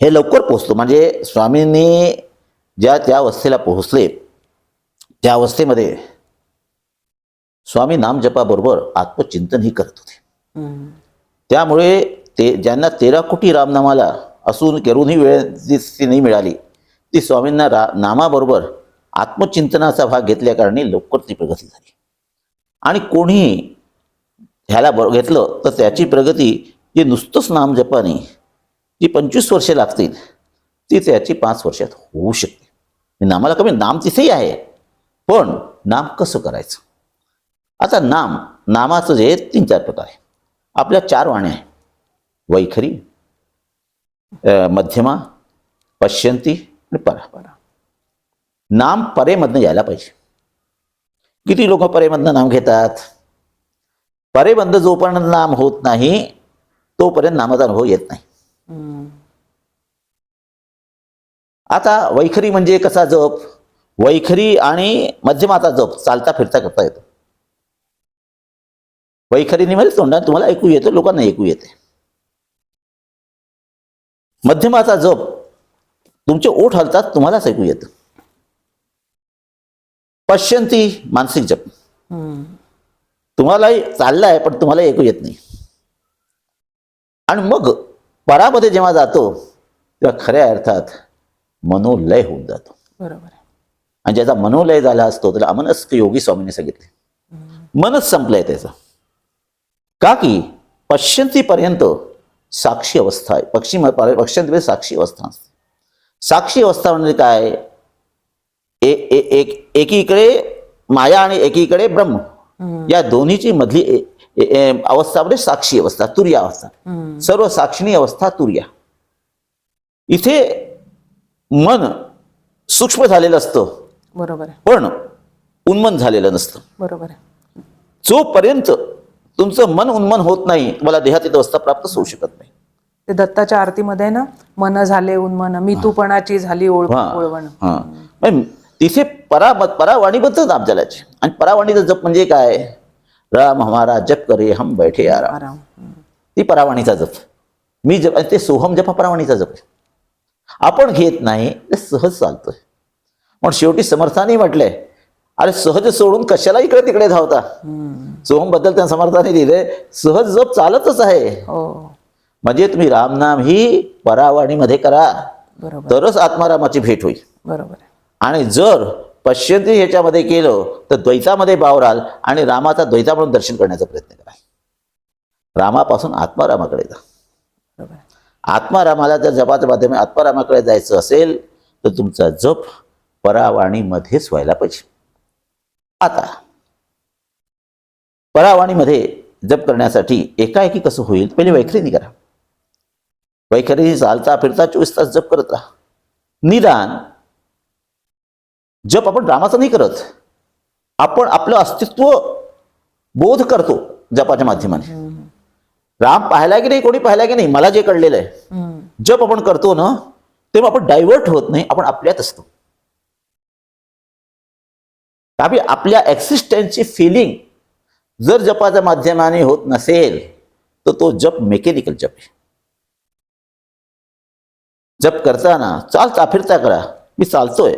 हे लवकर पोहोचतो. म्हणजे स्वामींनी ज्या त्या अवस्थेला पोहोचले त्या अवस्थेमध्ये स्वामी नामजपाबरोबर आत्मचिंतनही करत होते. त्यामुळे ते ज्यांना 13 कोटी रामनामाला असून करूनही वेळ ती नाही मिळाली, ती स्वामींना नामाबरोबर आत्मचिंतनाचा भाग घेतल्या कारणे लवकर ती प्रगती झाली. आणि कोणी ह्याला घेतलं तर त्याची प्रगती जी नुसतंच नामजपाने जी 25 वर्षे लागतील ती त्याची 5 वर्षात होऊ शकते. नामाला कमी, नाम तिथेही आहे, पण नाम कसं करायचं. आता नामाचं जे 3-4 प्रकार आहे. आपल्या 4 वाण्या आहे, वैखरी, मध्यमा, पश्यंती आणि परा. नाम परेमधनं यायला पाहिजे. किती लोक परेमधनं नाम घेतात? परेमधनं जोपर्यंत नाम होत नाही तोपर्यंत नामाचा अनुभव येत नाही. आता वैखरी म्हणजे कसा जप? वैखरी आणि मध्यमाचा जप चालता फिरता करता येतो. वैखरीने म्हणजे तोंडात तुम्हाला ऐकू येतं, लोकांना ऐकू येते. मध्यमाचा जप तुमचे ओठ हलतात, तुम्हालाच ऐकू येतं. पश्यंती मानसिक जप, तुम्हालाही चाललाय पण तुम्हाला ऐकू येत नाही. आणि मग परामध्ये जेव्हा जातो तेव्हा खऱ्या अर्थात मनोलय होऊन जातो. बरोबर. आणि ज्याचा मनोलय झाला असतो त्याला अमनस्क योगी स्वामींनी सांगितले. मनच संपलंय त्याचं, का की पश्यंतीपर्यंत साक्षी अवस्था आहे. पश्यंतीपर्यंत साक्षी अवस्था असते. साक्षी अवस्था म्हणजे काय? एकीकडे माया आणि एकीकडे ब्रह्म, या दोन्हीची मधली अवस्था म्हणजे साक्षी अवस्था, तुर्या अवस्था. सर्व साक्षिणी अवस्था तुर्या. इथे मन सूक्ष्म झालेलं असतं बरोबर आहे. पण उन्मन झालेलं नसतं. बरोबर आहे. जोपर्यंत तुमचं मन उन्मन होत नाही तुम्हाला देहातीत अवस्था प्राप्त होऊ शकत नाही. ते दत्ताच्या आरतीमध्ये ना, मन झाले उन्मन, मी तूपणाची झाली ओळवण. म्हणजे तिथे परावाणीबद्दल नाम जलायचे. आणि परावाणीचा जप म्हणजे काय? राम हमारा जप करे हम बैठे आराम. आराम. ती परावाणीचा जप. मी जप आणि ते सोहम जप हा परावाणीचा जप आहे. आपण घेत नाही ते सहज चालतोय. पण शेवटी समर्थाने म्हटलंय, अरे सहज सोडून कशाला इकडे तिकडे धावता. सोहम बद्दल त्या समर्थाने दिले, सहज जप चालतच आहे. हो, म्हणजे तुम्ही रामनाम ही परावाणीमध्ये करा, बरोबर तरच आत्मारामाची भेट होईल. बरोबर आहे. आणि जर पश्चिंती ह्याच्यामध्ये केलं तर द्वैतामध्ये वावराल आणि रामाचा द्वैता म्हणून दर्शन करण्याचा प्रयत्न कराल. रामापासून आत्मारामाकडे जा. बरोबर आहे. आत्मारामाला जर जपाच्या माध्यमाने आत्मारामाकडे जायचं असेल तर तुमचा जप परावाणीमध्येच व्हायला पाहिजे. आता परावाणीमध्ये जप करण्यासाठी एकाएकी कसं होईल? पहिले वैखरीने करा. वैखरीने चालता फिरता 24 तास जप करत राहा. निदान जप आपण रामाचं नाही करत, आपण आपलं अस्तित्व बोध करतो जपाच्या माध्यमाने. राम पाहिला की नाही, कोणी पाहिला की नाही, मला जे कळलेलं आहे. जप आपण करतो ना तेव्हा आपण डायव्हर्ट होत नाही, आपण आपल्यात असतो. आपल्या एक्झिस्टन्सची फिलिंग जर जपाच्या माध्यमाने होत नसेल तर तो जप मेकॅनिकल जप आहे. जप करताना चालता फिरता करा. मी चालतोय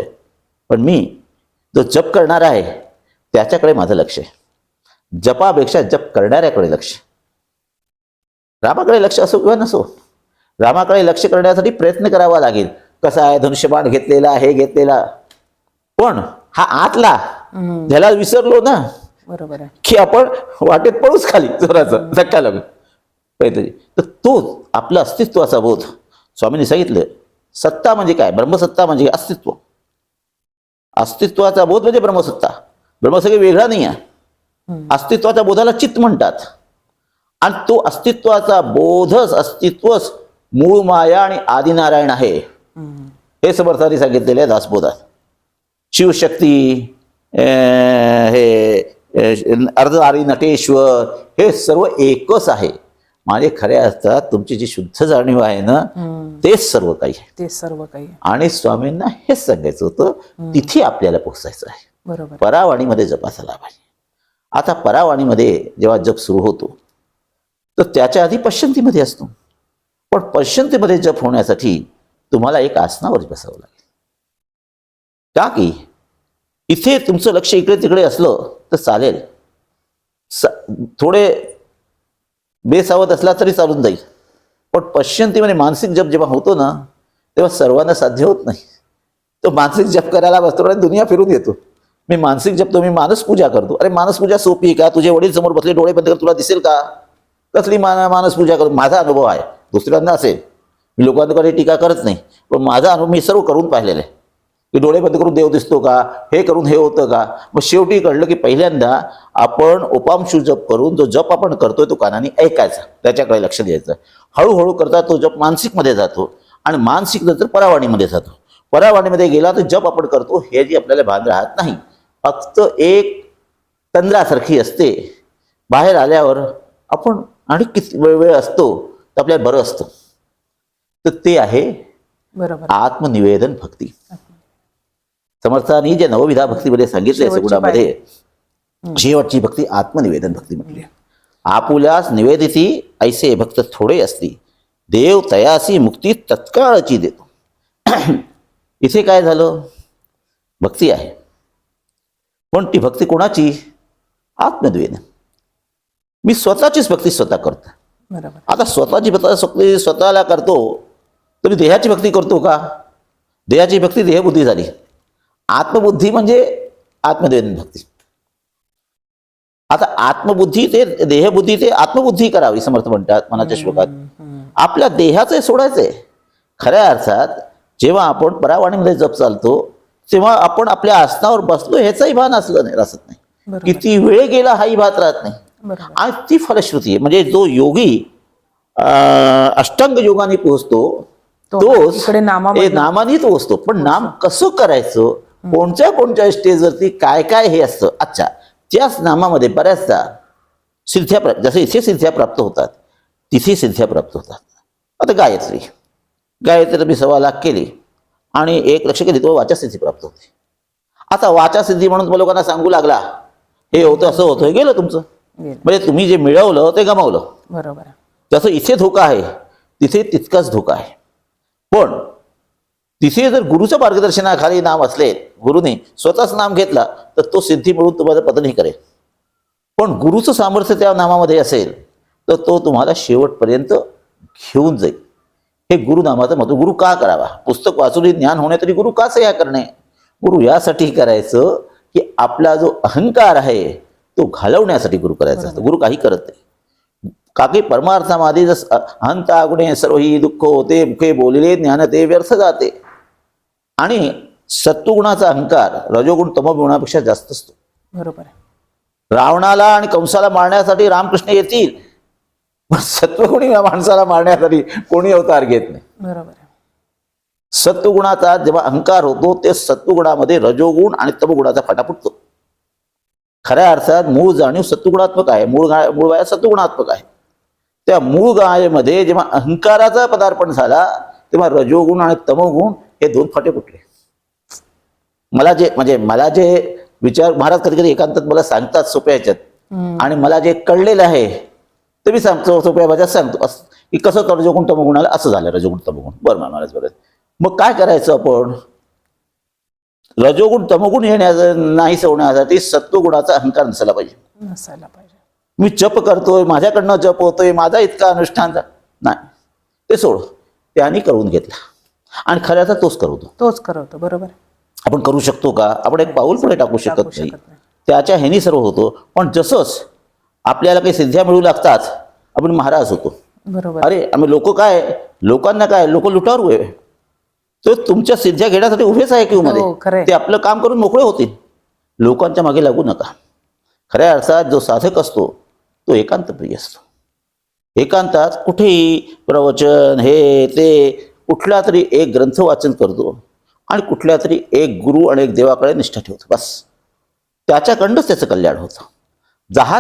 पण मी जो जप करणार आहे त्याच्याकडे माझं लक्ष आहे. जपापेक्षा जप करणाऱ्याकडे लक्ष. रामाकडे लक्ष असो किंवा नसो, रामाकडे लक्ष करण्यासाठी प्रयत्न करावा लागेल. कसा आहे, धनुष्यबाण घेतलेला, हे घेतलेला, पण हा आतला ज्याला विसरलो ना, बरोबर आहे. की आपण वाटेत पडूच खाली जोराचा धक्का लागून काहीतरी. तर तो आपला अस्तित्वाचा बोध. स्वामींनी सांगितलं, सत्ता म्हणजे काय? ब्रह्मसत्ता म्हणजे अस्तित्व. अस्तित्वाचा बोध म्हणजे ब्रह्मसत्ता. ब्रह्मसत्ता वेगळा नाही आहे. अस्तित्वाच्या बोधाला चित्त म्हणतात. आणि तो अस्तित्वाचा बोधच, अस्तित्वच मूळ माया आणि आदिनारायण आहे. हे समर्थांनी सांगितलेले आहे दासबोधात. शिवशक्ती, हे अर्धनारी नटेश्वर, हे सर्व एकच आहे. माझे खऱ्या अर्थात तुमची जी शुद्ध जाणीव आहे ना, तेच सर्व काही आहे. ते सर्व काही. आणि स्वामींना हेच सांगायचं होतं, तिथे आपल्याला पोहोचायचं आहे. बरोबर. परावाणीमध्ये जपाचा लाभ आहे. आता परावाणीमध्ये जेव्हा जप सुरू होतो तर त्याच्या आधी पश्चंतीमध्ये असतो. पण पश्चंतीमध्ये जप होण्यासाठी तुम्हाला एक आसनावर बसावं लागेल. का की इथे तुमचं लक्ष इकडे तिकडे असलं तर चालेल, थोडे बेसावध असला तरी चालून जाईल. पण पश्चंतीमध्ये मानसिक जप जेव्हा होतो ना तेव्हा सर्वांना साध्य होत नाही. तो मानसिक जप करायला बसतो आणि दुनिया फिरून येतो. मी मानसिक जपतो, मी मानस पूजा करतो. अरे मानस पूजा सोपी आहे का? तुझे वडील समोर बसले, डोळे बंद कर, तुला दिसेल का? कसली मानस पूजा करतो? माझा अनुभव आहे, दुसऱ्यांना असेल, मी लोकांकडे टीका करत नाही, पण माझा अनुभव मी सर्व करून पाहिलेला आहे की डोळे बंद करून देव दिसतो का, हे करून हे होतं का. मग शेवटी कळलं की पहिल्यांदा आपण उपांशु जप करून जो जप आपण करतोय तो कानाने ऐकायचा, त्याच्याकडे लक्ष द्यायचं. हळूहळू करता तो जप मानसिकमध्ये जातो आणि मानसिक नंतर परावाणीमध्ये जातो. परावाणीमध्ये गेला तर जप आपण करतो हे जी आपल्याला भान राहत नाही. फक्त एक तंद्रासारखी असते. बाहेर आल्यावर आपण आणि किती वेळ असतो तर आपल्याला बरं असतं. तर ते आहे बरोबर आत्मनिवेदन भक्ती. समर्थांनी जे नवविधा भक्तीमध्ये सांगितले सगुणामध्ये शेवटची भक्ती आत्मनिवेदन भक्ती म्हटली. आपुल्यास निवेदिती ऐसे भक्त थोडे असती, देव तयासी मुक्ती तत्काळची देतो. इथे काय झालं? भक्ती आहे, पण ती भक्ती कोणाची? आत्मनिवेदन. मी स्वतःचीच भक्ती स्वतः करतो. बरोबर. आता स्वतःची भक्ती स्वतःला करतो तर देहाची भक्ती करतो का? देहाची भक्ती देहबुद्धी झाली. आत्मबुद्धी म्हणजे आत्मनिवेदन भक्ती. आता आत्मबुद्धी ते देहबुद्धी ते आत्मबुद्धी करावी समर्थ म्हणतात मनाच्या श्लोकात. आपल्या देहाचे सोडायचे. खऱ्या अर्थात जेव्हा आपण परावाणीमध्ये जप चालतो तेव्हा आपण आपल्या आसनावर बसलो ह्याचाही भान असलं नाही, राहत नाही. किती वेळ गेला हाही भात राहत नाही. आणि ती फलश्रुती आहे. म्हणजे जो योगी अष्टांग योगाने पोहोचतो तोच नामाने पोहोचतो. पण नाम कसं करायचं कोणत्या कोणत्या स्टेजवरती काय काय हे असतं. अच्छा, त्याच नामामध्ये बऱ्याचदा सिद्ध्या जसं इथे सिद्ध्या प्राप्त होतात तिथे सिद्ध्या प्राप्त होतात. आता गायत्री मी 1.25 लाख केली आणि 1 लक्ष केली तो वाचासिद्धी प्राप्त होते. आता वाचासिद्धी म्हणून तुम्ही लोकांना सांगू लागला हे होतं असं होतं, हे गेलं तुमचं. गेलं. म्हणजे तुम्ही जे मिळवलं ते गमावलं. बरोबर आहे. जसं इथे धोका आहे तिथे तितकाच धोका आहे. पण तिथे जर गुरुच्या मार्गदर्शनाखाली नाम असले, गुरुने स्वतःच नाम घेतला तर तो सिद्धी मिळून तुम्हाला पतनही करेल. पण गुरुचं सामर्थ्य त्या नामामध्ये असेल तर तो तुम्हाला शेवटपर्यंत घेऊन जाईल. हे गुरुनामाचं महत्व. गुरु का करावा? पुस्तक वाचून ज्ञान होणे तरी गुरु का सेवा करणे? गुरु यासाठी करायचं की आपला जो अहंकार आहे तो घालवण्यासाठी गुरु करायचा असतो. गुरु काही करत नाही. का की परमार्थामध्ये जस अहंता गुणे सर्व ही दुःख होते, मुखे बोलिले ज्ञान ते व्यर्थ जाते. आणि सत्वगुणाचा अहंकार रजोगुण तमोगुणापेक्षा जास्त असतो. बरोबर आहे. रावणाला आणि कंसाला मारण्यासाठी रामकृष्ण येतील, पण सत्वगुणी माणसाला मारण्यासाठी कोणी अवतार घेत नाही. बरोबर आहे. सत्वगुणाचा जेव्हा अहंकार होतो ते सत्वगुणामध्ये रजोगुण आणि तमोगुणाचा फाटा फुटतो. खऱ्या अर्थात मूळ जाणीव सत्वगुणात्मक आहे, मूळ गाय सत्वगुणात्मक आहे. त्या मूळ गायेमध्ये जेव्हा अहंकाराचा पदार्पण झाला तेव्हा रजोगुण आणि तमोगुण हे 2 फाटे फुटले. मला जे विचार महाराज कधी कधी एकांतात मला सांगतात सोप्या ह्याच्यात, आणि मला जे कळलेलं आहे ते मी सांगतो सोप्या भाषेत सांगतो की कसं रजोगुण तमोगुण आलं, असं झालं रजोगुण तमोगुण. बरं महाराज बरं, मग काय करायचं आपण? रजोगुण तमोगुण येण्याचं नाही होण्यासाठी सत्वगुणाचा अहंकार नसायला पाहिजे. नसायला पाहिजे. मी जप करतोय, माझ्याकडनं जप होतोय, माझा इतका अनुष्ठान नाही, ते सोड. त्यांनी करून घेतला आणि खऱ्याचा तोच करवतो. बरोबर. आपण करू शकतो का? आपण एक पाऊल पुढे टाकू शकत नाही. त्याच्या ह्यानी सर्व होतो. पण जसंच आपल्याला काही सिद्ध्या मिळू लागतात आपण महाराज होतो. बरोबर. अरे आम्ही लोकांना काय लोक लुटारू आहे, तो तुमच्या सिद्ध्या घेण्यासाठी उभेच आहे क्यू मध्ये. ते आपलं काम करून मोकळे होतील. लोकांच्या मागे लागू नका. खऱ्या अर्थात जो साधक असतो तो एकांत प्रिय असतो. एकांतात कुठेही प्रवचन हे ते कुठला तरी एक ग्रंथ वाचन करतो आणि कुठल्या तरी एक गुरु आणि एक देवाकडे निष्ठा ठेवतो. बस त्याच्याकडनंच त्याचं कल्याण होतं.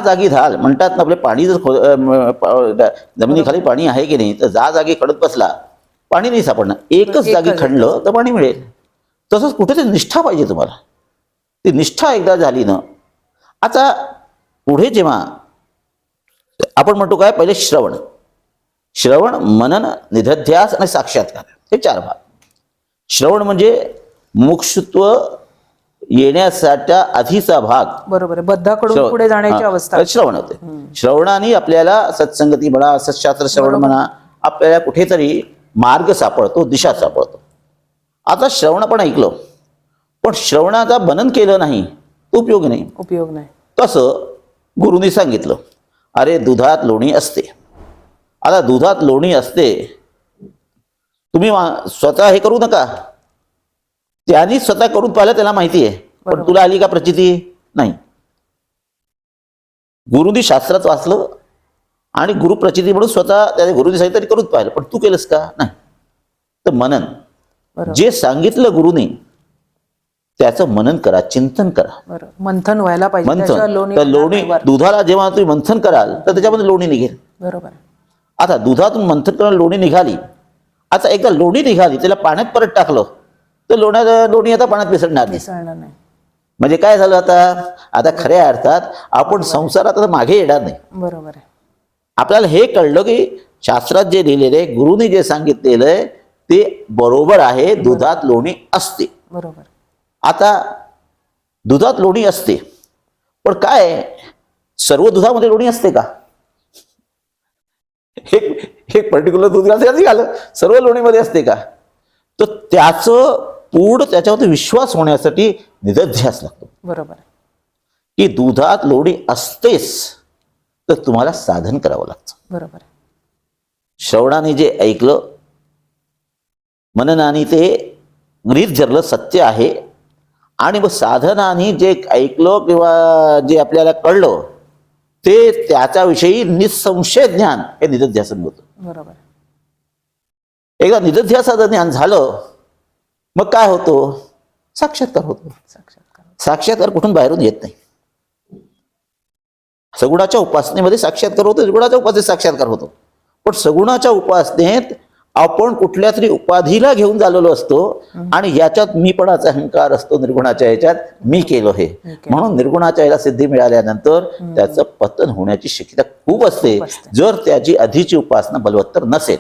जागी झाल म्हणतात ना, आपले पाणी जर जमिनीखाली पाणी आहे की नाही, तर जागी खडत बसला पाणी नाही सापडणार. एकच जागी खणलं तर पाणी मिळेल. तसंच कुठेतरी निष्ठा पाहिजे तुम्हाला. ती निष्ठा एकदा झाली ना, आता पुढे जेव्हा आपण म्हणतो काय, पहिले श्रवण मनन निधध्यास आणि साक्षात्कार हे 4 भाग. श्रवण म्हणजे मोक्षत्व येण्यासाठी आधीचा भाग. बरोबर आहे. बद्धाकडून पुढे जाण्याची अवस्था श्रवण होते. श्रवणाने आपल्याला सत्संगती म्हणा, सत्शास्त्र श्रवण म्हणा, आपल्याला कुठेतरी मार्ग सापडतो, दिशा सापडतो. आता श्रवण पण ऐकलं, पण श्रवणाचा मनन केलं नाही उपयोग नाही. कसं? गुरुनी सांगितलं, अरे दुधात लोणी असते. आता दुधात लोणी असते, तुम्ही स्वतः हे करू नका. त्यांनी स्वतः करून पाहिलं, त्याला माहिती आहे. पण तुला आली का प्रचिती? नाही. गुरुनी शास्त्रात वाचलं आणि गुरु प्रचिती म्हणून स्वतः त्या गुरुनी सांगितलं तरी करून पाहिलं, पण तू केलंस का? नाही. तर मनन, जे सांगितलं गुरुनी त्याचं मनन करा, चिंतन करा. मंथन व्हायला पाहिजे. मंथन. तर लोणी दुधाला जेव्हा तुम्ही मंथन कराल तर त्याच्यामध्ये लोणी निघेल. बरोबर. आता दुधातून मंथन करून लोणी निघाली. आता एकदा लोणी निघाली, त्याला पाण्यात परत टाकलं तर लोणी आता पाण्यात मिसळणार नाही. म्हणजे काय झालं? आता खऱ्या अर्थात आपण संसारात आता मागे येणार नाही. बरोबर आहे. आपल्याला हे कळलं की शास्त्रात जे लिहिलेले, गुरुनी जे सांगितलेलं आहे ते बरोबर आहे. दुधात लोणी असते. बरोबर. आता दुधात लोणी असते, पण काय सर्व दुधामध्ये लोणी असते का? एक पर्टिक्युलर दूध घालं सर्व लोणीमध्ये असते का? तर त्याचं पूर्ण त्याच्यावरती विश्वास होण्यासाठी निधध्यास लागतो. बरोबर. की दुधात लोणी असतेच, तर तुम्हाला साधन करावं लागतं. बरोबर. श्रवणाने जे ऐकलं, मननाने ते गृहीत धरलं सत्य आहे, आणि मग साधनाने जे ऐकलं किंवा जे आपल्याला कळलं ते त्याच्याविषयी निसंशय ज्ञान हे निधध्यासन होतं. बरोबर. एकदा निधध्यासाचं ज्ञान झालं, मग काय होतं? साक्षात्कार होतो. साक्षात्कार. साक्षात्कार कुठून बाहेरून येत नाही. सगुणाच्या उपासनेमध्ये साक्षात्कार होतो, निर्गुणाच्या उपासनेत साक्षात्कार होतो. पण सगुणाच्या उपासनेत आपण कुठल्या तरी उपाधीला घेऊन झालेलो असतो आणि याच्यात मीपणाचा अहंकार असतो. निर्गुणाच्या याच्यात मी केलं हे, म्हणून निर्गुणाच्या याला सिद्धी मिळाल्यानंतर त्याचं पतन होण्याची शक्यता खूप असते, जर त्याची आधीची उपासना बलवत्तर नसेल.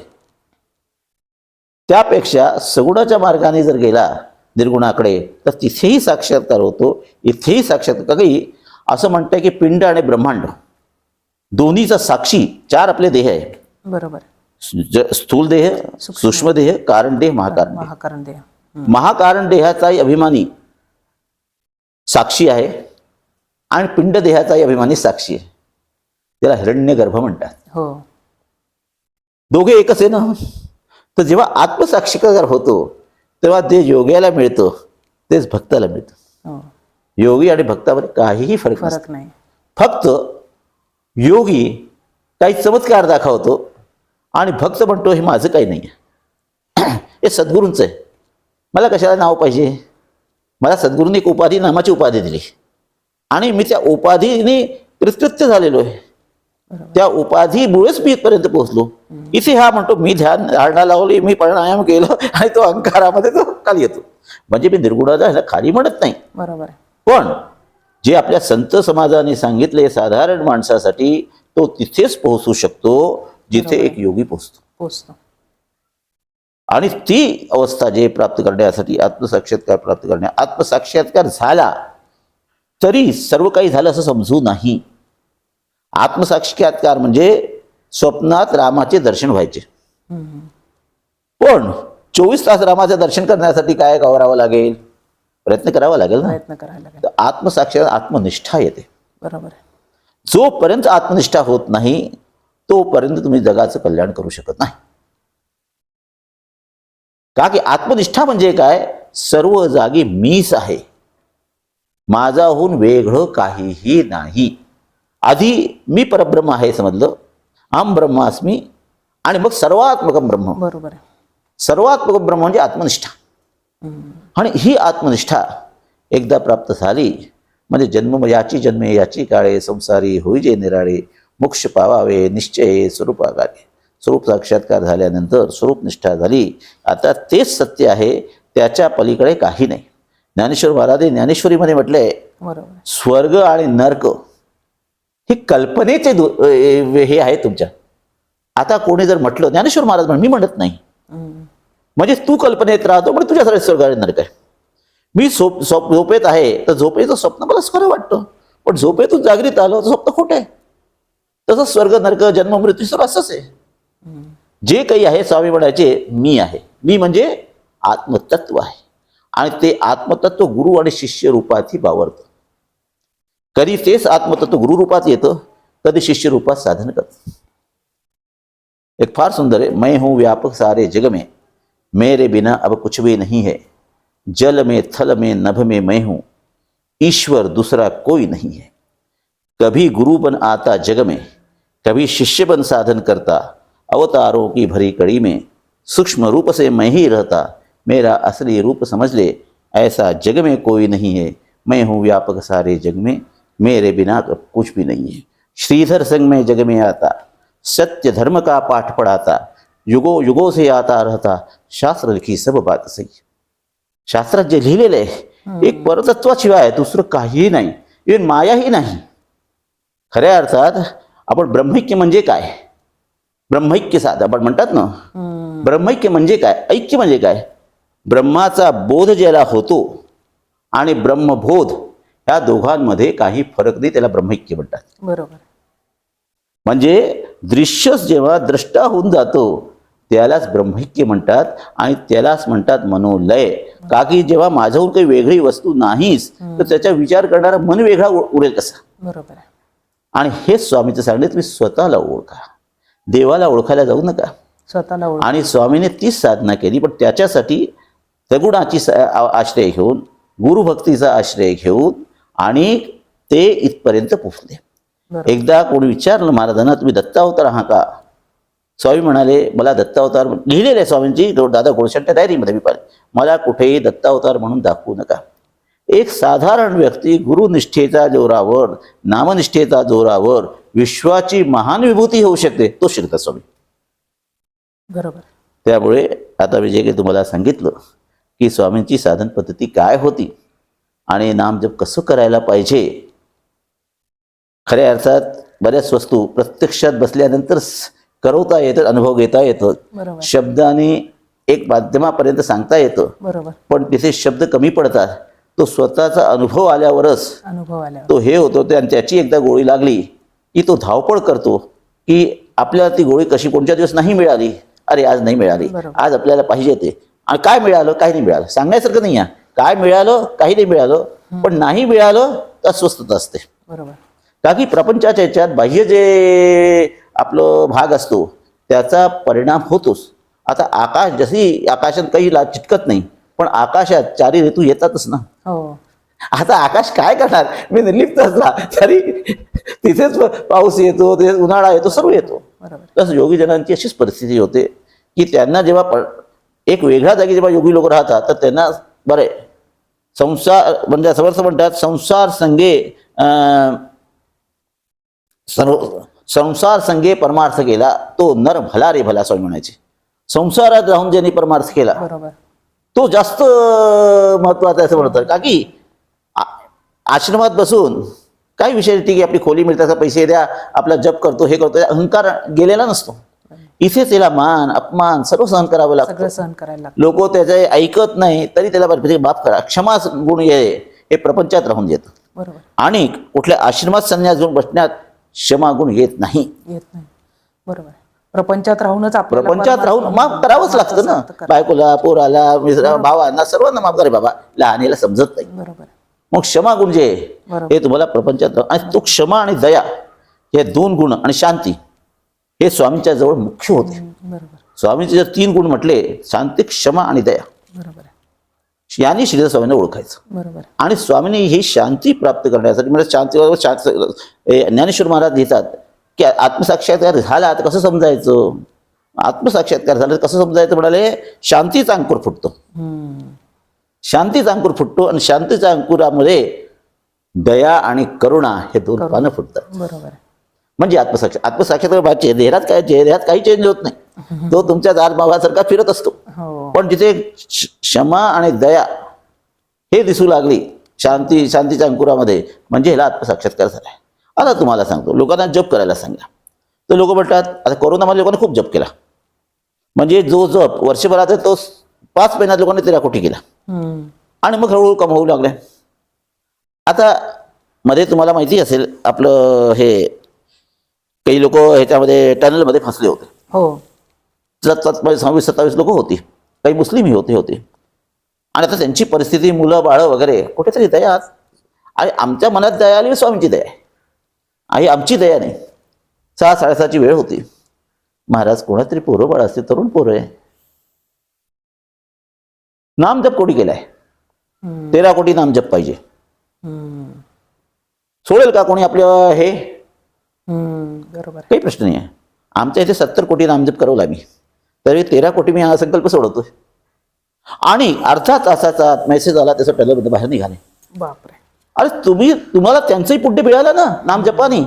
त्यापेक्षा सगुणाच्या मार्गाने जर गेला निर्गुणाकडे तर तिथेही साक्षात्कार होतो, इथेही साक्षात्कार. काही असं म्हणतंय की पिंड आणि ब्रह्मांड दोन्हीचा साक्षी 4 आपले देह आहे. बरोबर. स्थूल देह, सूक्ष्म देह, कारण देह, महाकारण देह. महाकारण देह. महाकारण देहाचाही अभिमानी साक्षी आहे आणि पिंड देहाचाही अभिमानी साक्षी आहे. त्याला हिरण्यगर्भ म्हणतात. हो. दोघे एकच आहे ना. तर जेव्हा आत्मसाक्षीकार होतो तेव्हा ते योग्याला मिळतं, तेच भक्ताला मिळतं. हो. योगी आणि भक्तामध्ये काहीही फरक नसतो. फरक नाही. फक्त योगी काही चमत्कार दाखवतो आणि भक्त म्हणतो हे माझं काही नाही आहे, हे सद्गुरूंचं आहे, मला कशाला नाव पाहिजे. मला सद्गुरूंनी एक उपाधी, नामाची उपाधी दिली आणि मी त्या उपाधीने कृतकृत्य झालेलो आहे. त्या उपाधीमुळेच मी इथपर्यंत पोहोचलो. इथे हा म्हणतो मी ध्यान धारणा लावली, मी प्राणायाम केलं आणि तो अहंकारामध्ये तो खाली येतो. म्हणजे मी निर्गुणाचा ह्याला खाली म्हणत नाही. बरोबर आहे. पण जे आपल्या संत समाजाने सांगितले साधारण माणसासाठी तो तिथेच पोहोचू शकतो जिथे एक योगी पोहोचतो. आणि ती अवस्था जे प्राप्त करण्यासाठी आत्मसाक्षात्कार प्राप्त करण्या, आत्मसाक्षात्कार झाला तरी सर्व काही झालं असं समजू नाही. आत्मसाक्षात्कार म्हणजे स्वप्नात रामाचे दर्शन व्हायचे, पण 24 तास रामाचे दर्शन करण्यासाठी काय करावं लागेल? प्रयत्न करावा लागेल ना. प्रयत्न करायला लागेल. तर आत्मसाक्षात आत्मनिष्ठा येते. बरोबर आहे. जोपर्यंत आत्मनिष्ठा होत नाही तोपर्यंत तुम्ही जगाचं कल्याण करू शकत नाही. का की आत्मनिष्ठा म्हणजे काय? सर्व जागी मीच आहे, माझाहून वेगळं काहीही नाही. आधी मी परब्रह्म आहे समजलं, अहम ब्रह्मास्मी, आणि मग सर्वात्मकम ब्रह्म. बरोबर आहे. सर्वात्मक ब्रह्म म्हणजे आत्मनिष्ठा. आणि ही आत्मनिष्ठा एकदा प्राप्त झाली म्हणजे जन्म याची जन्मे याची काळे, संसारी होईजे निराळे, मोक्ष पावावे निश्चय स्वरूपागारे. स्वरूप साक्षात्कार झाल्यानंतर स्वरूप निष्ठा झाली. आता तेच सत्य आहे, त्याच्या पलीकडे काही नाही. ज्ञानेश्वर महाराज ज्ञानेश्वरीमध्ये म्हटलंय, बरोबर. स्वर्ग आणि नर्क हे कल्पनेचे हे आहे तुमच्या. आता कोणी जर म्हटलं, ज्ञानेश्वर महाराज मी म्हणत नाही, म्हणजे तू कल्पनेत राहतो पण तुझ्यासाठी स्वर्ग आणि नरक आहे. मी झोपेत आहे तर झोपेचं स्वप्न मला खरं वाटतं, पण झोपेतून जागृत आलो तर स्वप्न खोटं आहे. तसं स्वर्ग नरक जन्म मृत्यू सर्व असंच आहे. जे काही आहे स्वामी म्हणायचे मी आहे. मी म्हणजे आत्मतत्व आहे आणि ते आत्मतत्व गुरु आणि शिष्य रूपातही वावरतं. कधी तेच आत्मतत्व गुरु रूपात येतं, कधी शिष्य रूपात साधन करतं. एक फार सुंदर आहे, मैं हूं व्यापक सारे जग में, मेरे बिना अब कुछ भी नहीं है, जल में थल में नभ में मैं हूं, ईश्वर दूसरा कोई नहीं है. कभी गुरु बन आता जग में, कभी शिष्य बन साधन करता, अवतारों की भरी कड़ी में सूक्ष्म रूप से मैं ही रहता, मेरा असली रूप समझ ले, ऐसा जग में कोई नहीं है, मैं हूँ व्यापक सारे जग में, मेरे बिना कुछ भी नहीं है. श्रीधर संग में जग में आता, सत्य धर्म का पाठ पढ़ाता, युगों युगों से आता रहता, शास्त्र लिखी सब बात सही. शास्त्रात जे लिहिलेलं आहे एक परतत्वाशिवाय दुसरं काहीही नाही, इव्हन मायाही नाही. खऱ्या अर्थात आपण ब्रह्मैक्य म्हणजे काय, ब्रह्मैक्य साध आपण म्हणतात ना, ब्रह्मैक्य म्हणजे काय, ऐक्य म्हणजे काय? ब्रह्माचा बोध ज्याला होतो आणि ब्रह्मबोध या दोघांमध्ये काही फरक नाही, त्याला ब्रह्मैक्य म्हणतात. बरोबर. म्हणजे दृश्य जेव्हा द्रष्टा होऊन जातो त्यालाच ब्रह्मैक्य म्हणतात आणि त्यालाच म्हणतात मनोलय. का की जेव्हा माझ्याहून काही वेगळी वस्तू नाहीच तर त्याचा विचार करणारा मन वेगळा उडेल कसा? बरोबर आहे. आणि हेच स्वामीचं सांगणे, तुम्ही स्वतःला ओळखा, देवाला ओळखायला जाऊ नका. स्वतःला ओळख. आणि स्वामीने तीच साधना केली, पण त्याच्यासाठी सगुणाची आश्रय घेऊन, गुरुभक्तीचा आश्रय घेऊन आणि ते इथपर्यंत पोहोचले. एकदा कोणी विचारलं महाराजांना, तुम्ही दत्तावतार आहात का? स्वामी म्हणाले, मला दत्तावतार लिहिलेलं आहे स्वामींची दादा गोळशेट्टी डायरीमध्ये मी पाहिलं, मला कुठेही दत्तावतार म्हणून दाखवू नका. एक साधारण व्यक्ती गुरुनिष्ठेच्या जोरावर, नामनिष्ठेच्या जोरावर विश्वाची महान विभूती होऊ शकते, तो श्रीदत्त स्वामी. बरोबर. त्यामुळे आता मी जे काही तुम्हाला सांगितलं की स्वामींची साधन पद्धती काय होती आणि नामजप कसं करायला पाहिजे, खऱ्या अर्थात बऱ्याच वस्तू प्रत्यक्षात बसल्यानंतर करवता येतं, अनुभव घेता येतं, बरोबर. शब्दाने एक माध्यमापर्यंत सांगता येतं, बरोबर. पण तिथे शब्द कमी पडतात. तो स्वतःचा अनुभव आल्यावरच अनुभव आल्यावर. तो हे होतो. आणि त्याची एकदा गोळी लागली की तो धावपळ करतो की आपल्याला ती गोळी कशी कोणत्या दिवस नाही मिळाली, अरे आज नाही मिळाली, बरोबर. आज आपल्याला पाहिजे ते. आणि काय मिळालं, काही नाही मिळालं, सांगण्यासारखं नाही आहे. काय मिळालं, काही नाही मिळालं, पण नाही मिळालं तर अस्वस्थता असते. बरोबर. का की प्रपंचाच्या ह्याच्यात बाह्य जे आपलं भाग असतो त्याचा परिणाम होतोच. आता आकाश, जशी आकाशात काही चिटकत नाही, पण आकाशात चारी ऋतू येतातच ना. हो. आता आकाश काय करणार, मी निर्लिप्त असला तरी तिथेच पाऊस येतो, तिथेच उन्हाळा येतो, सर्व येतो. बरोबर. तसं योगीजनांची अशीच परिस्थिती होते की त्यांना जेव्हा एक वेगळ्या जागी जेव्हा योगी लोक राहतात तर त्यांना बरे संसार, म्हणजे समर्थ म्हणतात, संसार संगे परमार्थ केला तो नर भला रे भला, स्वामी म्हणायचे. संसारात राहून ज्यांनी परमार्थ केला बरोबर. तो जास्त महत्वाचा आहे असं म्हणतात. का की आश्रमात बसून काही विषय, ठीक आहे आपली खोली मिळतात, पैसे द्या, आपला जप करतो, हे करतो, अहंकार गेलेला नसतो. इथेच त्याला मान अपमान सर्व सहन करावं लागतं. सगळं सहन करायला लागतं. लोक त्याचे ऐकत नाही तरी त्याला माफ करा, क्षमा गुण हे प्रपंचात राहून येतं. बरोबर. आणि कुठल्या आश्रमात संन्यास घेऊन बसण्यात क्षमा गुण येत नाही. येत नाही. बरोबर. प्रपंचात राहूनच आपल्याला प्रपंचात राहून माफ करावंच लागतं ना. बायकोला, पोराला, मित्र, भावांना, सर्वांना माफ करे बाबा, लहानेला समजत नाही. बरोबर. मग क्षमा गुण जे हे तुम्हाला प्रपंचात, आणि तो क्षमा आणि दया हे दोन गुण आणि शांती हे स्वामींच्या जवळ मुख्य होते. बरोबर. स्वामींचे जर 3 गुण म्हटले, शांती, क्षमा आणि दया, बरोबर. यांनी श्रीधर स्वामींना ओळखायचं. बरोबर. आणि स्वामींनी ही शांती प्राप्त करण्यासाठी, म्हणजे ज्ञानेश्वर महाराज लिहितात की आत्मसाक्षात्कार झाला तर कसं समजायचं, आत्मसाक्षात्कार झाला तर कसं समजायचं म्हणाले, शांतीचा अंकुर फुटतो. शांतीचा अंकुर फुटतो आणि शांतीच्या अंकुरामध्ये दया आणि करुणा हे 2 पानं फुटतात. बरोबर. म्हणजे आत्मसाक्षात्कार चेहऱ्यात काही चेंज होत नाही, तो तुमच्या दारभावासारखा फिरत असतो. हो. पण जिथे क्षमा आणि दया हे दिसू लागली शांतीच्या अंकुरामध्ये, म्हणजे ह्याला आत्मसाक्षात्कार झालाय. आता तुम्हाला सांगतो, लोकांना जप करायला सांगा तर लोक म्हणतात, आता कोरोनामध्ये लोकांनी खूप जप केला, म्हणजे जो जप वर्षभरात आहे तो 5 महिन्यात लोकांनी 13 कोटी केला. आणि मग हळूहळू कमवू लागले. आता मध्ये तुम्हाला माहिती असेल, आपलं हे काही लोक ह्याच्यामध्ये टनलमध्ये फसले होते. हो. 26-27 लोक होती, काही मुस्लिमही होते. आणि आता त्यांची परिस्थिती, मुलं बाळं वगैरे, कुठेतरी दया, आणि आमच्या मनात दया आली, स्वामींची दया आहे, आणि आमची दया नाही. 6-6:30ची वेळ होती. महाराज, कोणातरी पोरं बाळ असते, तरुण पोरं आहे, नामजप कोटी केलाय, 13 कोटी नामजप पाहिजे, सोडेल का कोणी आपलं हे? बरोबर. काही प्रश्न नाही आहे. आमच्या इथे 70 कोटी नामजप करवला मी, तरी 13 कोटी मी हा संकल्प सोडवतोय. आणि अर्धा तासाचा मेसेज आला, त्याचं टनलमध्ये बाहेर निघाले. बापरे. अरे तुम्हाला त्यांचंही पुण्य मिळालं ना नामजपानी,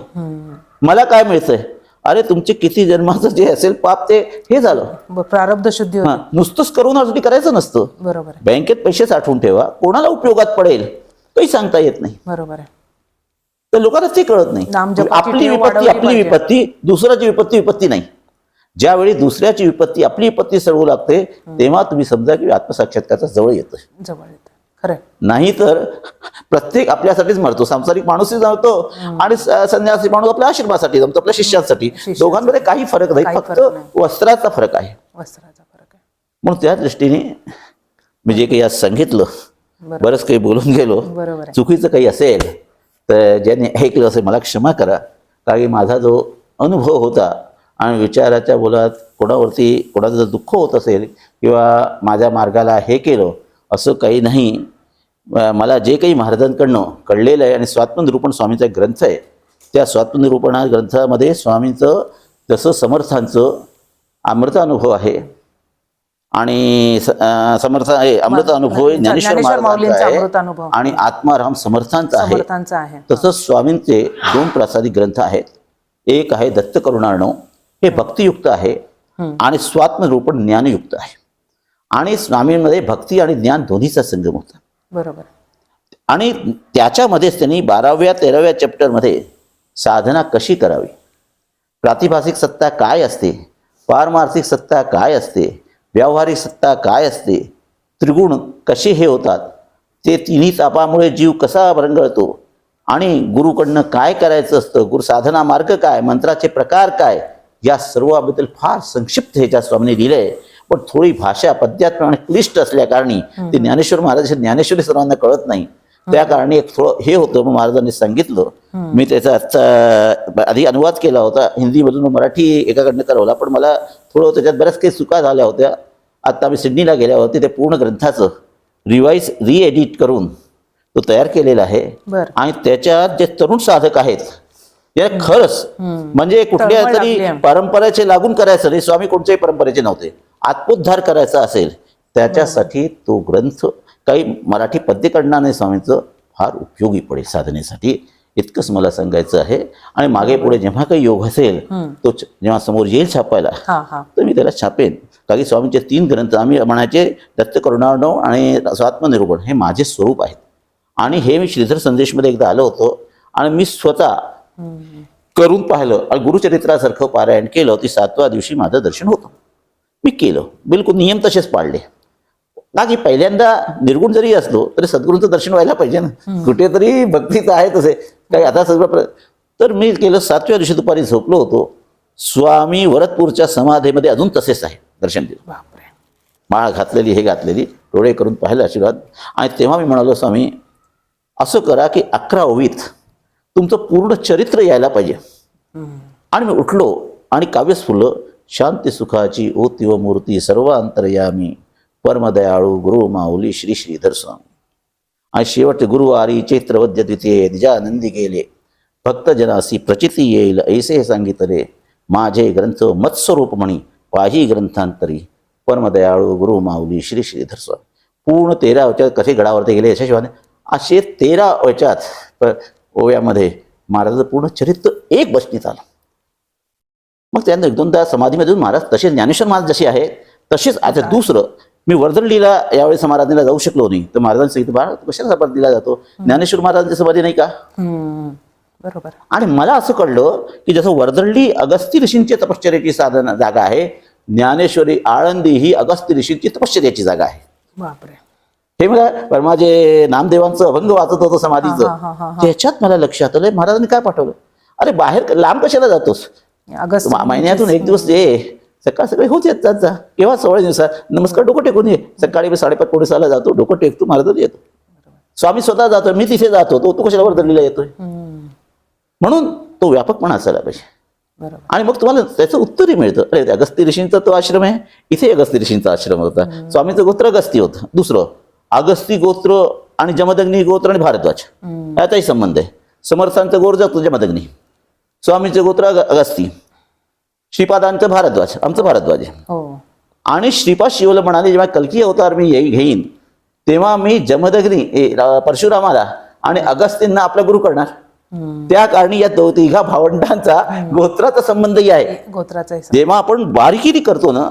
मला काय मिळतंय? अरे तुमचे किती जन्माचं जे असेल पाप ते हे झालं, प्रारब्ध शुद्धी होती. नुसतंच करुणासाठी करायचं नसतं. बरोबर. बँकेत पैसे साठवून ठेवा, कोणाला उपयोगात पडेल काही सांगता येत नाही. बरोबर आहे. तर लोकांना ते कळत नाही. आपली विपत्ती दुसऱ्याची विपत्ती नाही. ज्यावेळी दुसऱ्याची विपत्ती आपली विपत्ती सळवू लागते, तेव्हा तुम्ही समजा की आत्मसाक्षात्काराचा जवळ येतोय. खरं. नाही तर प्रत्येक आपल्यासाठीच मरतो. सांसारिक माणूसही जमतो आणि संन्यासी माणूस आपल्या आश्रमासाठी जमतो, आपल्या शिष्यांसाठी. दोघांमध्ये काही फरक नाही, फक्त वस्त्राचा फरक आहे. म्हणून त्या दृष्टीने मी जे काही आज सांगितलं, बरंच काही बोलून गेलो, चुकीचं काही असेल तर ज्यांनी ऐकलं असेल मला क्षमा करा. कारण माझा जो अनुभव होता आणि विचाराच्या बोलात कोणाचं जर दुःख होत असेल किंवा माझ्या मार्गाला हे केलं असं काही नाही. मला जे काही महाराजांकडनं कळलेलं आहे, आणि स्वात्मनिरूपण स्वामींचा ग्रंथ आहे, त्या स्वात्मनिरूपणा ग्रंथामध्ये स्वामींचं जसं समर्थांचं अमृत अनुभव आहे आणि समर्थ आहे, अमृत अनुभव आहे, ज्ञानेश्वर माऊलींचा महाराजांचा अमृत आहे अनुभव आणि आत्माराम समर्थांचा आहे. समर्थांचा आहे. तसंच स्वामींचे 2 प्रासादिक ग्रंथ आहेत. एक आहे दत्त करुणार्णव, हे भक्तियुक्त आहे आणि स्वात्मरूपण ज्ञानयुक्त आहे. आणि स्वामींमध्ये भक्ती आणि ज्ञान दोन्हीचा संगम होता. बरोबर. आणि त्याच्यामध्येच त्यांनी 12व्या-13व्या चॅप्टरमध्ये साधना कशी करावी, प्रातिभासिक सत्ता काय असते, पारमार्थिक सत्ता काय असते, व्यावहारिक सत्ता काय असते, त्रिगुण कसे हे होतात, ते तिन्ही तापामुळे जीव कसा भरंगळतो आणि गुरुकडनं काय करायचं असतं, गुरु साधना मार्ग काय, मंत्राचे प्रकार काय, या सर्वाबद्दल फार संक्षिप्त ह्याच्या स्वामींनी लिहिलंय. पण थोडी भाषा पद्यात्प्रमाणे क्लिष्ट असल्या कारणी ते ज्ञानेश्वर महाराज ज्ञानेश्वरी सर्वांना कळत नाही. त्या कारणी एक थोडं हे होतं. मग महाराजांनी सांगितलं, मी त्याचा आधी अनुवाद केला होता हिंदीमधून मराठी एकाकडनं करवला, पण मला थोडं त्याच्यात बऱ्याच काही चुका झाल्या होत्या. आता मी सिडनीला गेल्यावरती ते पूर्ण ग्रंथाचं रिएडिट करून तो तयार केलेला आहे. आणि त्याच्यात जे तरुण साधक आहेत या खरंच म्हणजे कुठल्या तरी परंपरेचे लागून करायचं नाही, स्वामी कोणत्याही परंपरेचे नव्हते, आत्मोद्धार करायचा असेल त्याच्यासाठी तो ग्रंथ काही मराठी पद्य काढणार नाही, स्वामींचं फार उपयोगी पडेल साधनेसाठी. इतकंच मला सांगायचं आहे. आणि मागे पुढे जेव्हा काही योग असेल तो जेव्हा समोर येईल छापायला तर मी त्याला छापेन. कारण की स्वामींचे 3 ग्रंथ आम्ही म्हणायचे दत्त करुणार्णव आणि स्वात्मनिरूपण हे माझे स्वरूप आहेत. आणि हे मी श्रीधर संदेशमध्ये एकदा आलो होतो आणि मी स्वतः करून पाहिलं आणि गुरुचरित्रासारखं पारायण केलं. ती 7व्या दिवशी माझं दर्शन होतं. मी केलं, बिलकुल नियम तसेच पाळले. ना की पहिल्यांदा निर्गुण जरी असलो तरी सद्गुरूंचं दर्शन व्हायला पाहिजे ना, कुठेतरी भक्तीचं आहे तसे काही. आता सगळं तर मी केलं. 7व्या दिवशी दुपारी झोपलो होतो. स्वामी वरदपूरच्या समाधीमध्ये अजून तसेच आहे. दर्शन दिलं, माळ घातलेली हे घातलेली, डोळे करून पाहिलं आशीर्वाद. आणि तेव्हा मी म्हणालो, स्वामी असं करा की 11 ओवीत तुमचं पूर्ण चरित्र यायला पाहिजे. आणि मी उठलो आणि काव्यस्फुरलं, शांती सुखाची ओती व मूर्ती सर्व अंतर्यामी परमदयाळू गुरु माऊली श्री श्रीधर स्वामी. आणि शेवटचे गुरुवारी चैत्रवद्य द्वितीये निजानंदी गेले, भक्तजनासी प्रचिती येईल ऐसे सांगितले, माझे ग्रंथ मत्स्वरूप म्हणी पाही ग्रंथांतरी परमदयाळू गुरु माऊली श्री श्रीधर स्वामी. पूर्ण 13 वचनात कसे गडावरती गेले यशस्वाने, असे 13 वचनात ओव्यामध्ये महाराजाचं पूर्ण चरित्र एक बसणीत आलं. मग त्यानंतर 1-2दा समाधीमधून महाराज तसेच ज्ञानेश्वर महाराज जसे आहे तसेच. आता दुसरं, मी वर्दळीला यावेळी समाधीला जाऊ शकलो नाही तर महाराजांनी सांगितलं, बाळा कशाला समाधीला जातो, ज्ञानेश्वर महाराजांची समाधी नाही का. बरोबर. आणि मला असं कळलं की जसं वर्दळी अगस्ती ऋषींची तपश्चर्याची साधना जागा आहे, ज्ञानेश्वरी आळंदी ही अगस्ती ऋषींची तपश्चर्याची जागा आहे. बापरे. हे मला माझे नामदेवांचं अभंग वाचत होतं समाधीचं, त्याच्यात मला लक्षात आलं महाराजांनी काय पाठवलं. अरे बाहेर लांब कशाला जातोस, महिन्यातून 1 दिवस ये, सकाळ सकाळी होत येत जात जा. केव्हा 16 दिवसात नमस्कार डोकं टेकून ये. सकाळी मी 5:30 जातो, डोकं टेकतो, महाराज येतो. स्वामी स्वतः जातो, मी तिथे जातो, तो कशाला वर्दळीला येतोय. म्हणून तो व्यापकपणा असायला पाहिजे. आणि मग तुम्हाला त्याचं उत्तरही मिळतं. अरे अगस्ती ऋषींचा तो आश्रम आहे, इथे अगस्ती ऋषींचा आश्रम होता. स्वामीचं गोत्र अगस्ती होतं. दुसरं अगस्ती गोत्र आणि जमदग्नी गोत्र आणि भारद्वाज याचाही संबंध आहे. समर्थांचं गोत्र जमदग्नी, स्वामीचं गोत्र अगस्ती, श्रीपादांचं भारद्वाज, आमचं भारद्वाज आहे. आणि श्रीपाद शिवला म्हणाले, जेव्हा कल्की अवतार मी घेईन तेव्हा मी जमदग्नी परशुरामाला आणि अगस्तींना आपला गुरु करणार. त्या कारणी या 3 भावंडांचा गोत्राचा संबंधही आहे. गोत्राचा जेव्हा आपण बारीकीने करतो ना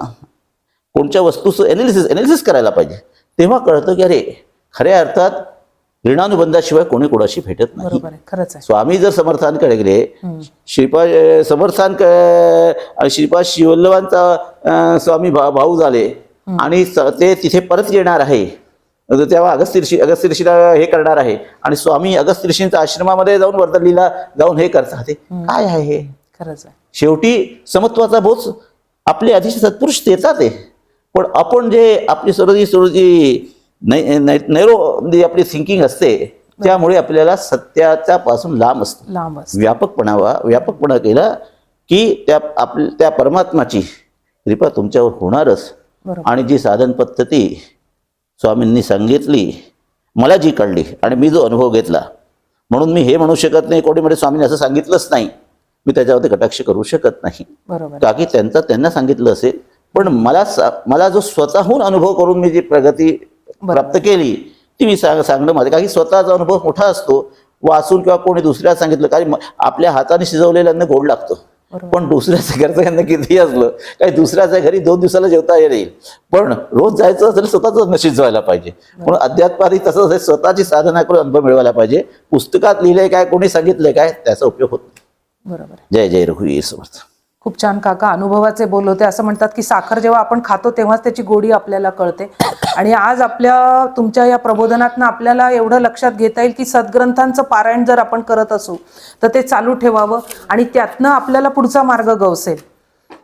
कोणत्या वस्तूचं एनालिसिस करायला पाहिजे, तेव्हा कळतं की अरे खऱ्या अर्थात ऋणानुबंधाशिवाय कोणी कोणाशी भेटत नाही. खरंच आहे. स्वामी जर समर्थांकडे गेले, श्रीपाद श्रीपाद शिवल्लभांचा स्वामी भाऊ झाले आणि ते तिथे परत येणार आहे, तेव्हा अगस्ती ऋषीला हे करणार आहे आणि स्वामी अगस्ती ऋषींच्या आश्रमामध्ये जाऊन वर्दळीला जाऊन हे करतात. ते काय आहे हे. खरंच आहे. शेवटी समत्वाचा बोध आपले आधीचे सत्पुरुष देतात ते, पण आपण जे आपली सर्वजी नैरो आपली थिंकिंग असते त्यामुळे आपल्याला सत्याच्या पासून लांब असतो. व्यापकपणा केला की त्या परमात्माची कृपा तुमच्यावर होणारच. आणि जी साधन पद्धती स्वामींनी सांगितली, मला जी कळली आणि मी जो अनुभव घेतला, म्हणून मी हे म्हणू शकत नाही कोणी म्हणजे स्वामींनी असं सांगितलंच नाही. मी त्याच्यावरती कटाक्ष करू शकत नाही. बरोबर. का की त्यांना सांगितलं असेल, पण मला जो स्वतःहून अनुभव करून मी जी प्रगती प्राप्त केली ती मी सांगणं माझं, का की स्वतःचा अनुभव मोठा असतो. वाचून किंवा कोणी दुसऱ्या सांगितलं, कारण आपल्या हाताने शिजवलेलं अन्न गोड लागतं, पण दुसऱ्याच्या घरचं अन्न कितीही असलं काही दुसऱ्याच्या घरी 2 दिवसाला जेवता येईल, पण रोज जायचं असेल स्वतःच अन्न शिजवायला पाहिजे. म्हणून अध्यात्मादी तसंच आहे, स्वतःची साधना करून अनुभव मिळवायला पाहिजे. पुस्तकात लिहिलंय काय, कोणी सांगितलंय काय, त्याचा उपयोग होत नाही. बरोबर. जय जय रघुवीर समर्थ. खूप छान काका, अनुभवाचे बोल होते. असं म्हणतात की साखर जेव्हा आपण खातो तेव्हाच त्याची गोडी आपल्याला कळते. आणि आज तुमच्या या प्रबोधनातनं आपल्याला एवढं लक्षात घेता येईल की सद्ग्रंथांचं पारायण जर आपण करत असू तर ते चालू ठेवावं आणि त्यातनं आपल्याला पुढचा मार्ग गवसेल.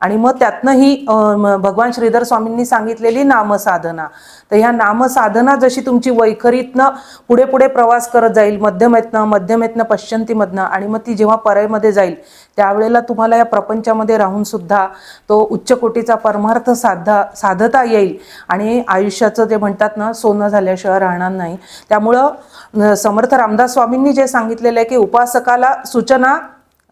आणि मग त्यातनं ही भगवान श्रीधर स्वामींनी सांगितलेली नामसाधना, तर ह्या नामसाधना जशी तुमची वैखरीतनं पुढे पुढे प्रवास करत जाईल, मध्यमेतनं पश्चंतीमधनं, आणि मग ती जेव्हा परयमध्ये जाईल त्यावेळेला तुम्हाला या प्रपंचामध्ये राहून सुद्धा तो उच्च कोटीचा परमार्थ साधता येईल. आणि आयुष्याचं जे म्हणतात ना, सोनं झाल्याशिवाय राहणार नाही. त्यामुळं समर्थ रामदास स्वामींनी जे सांगितलेलं आहे की उपासकाला सूचना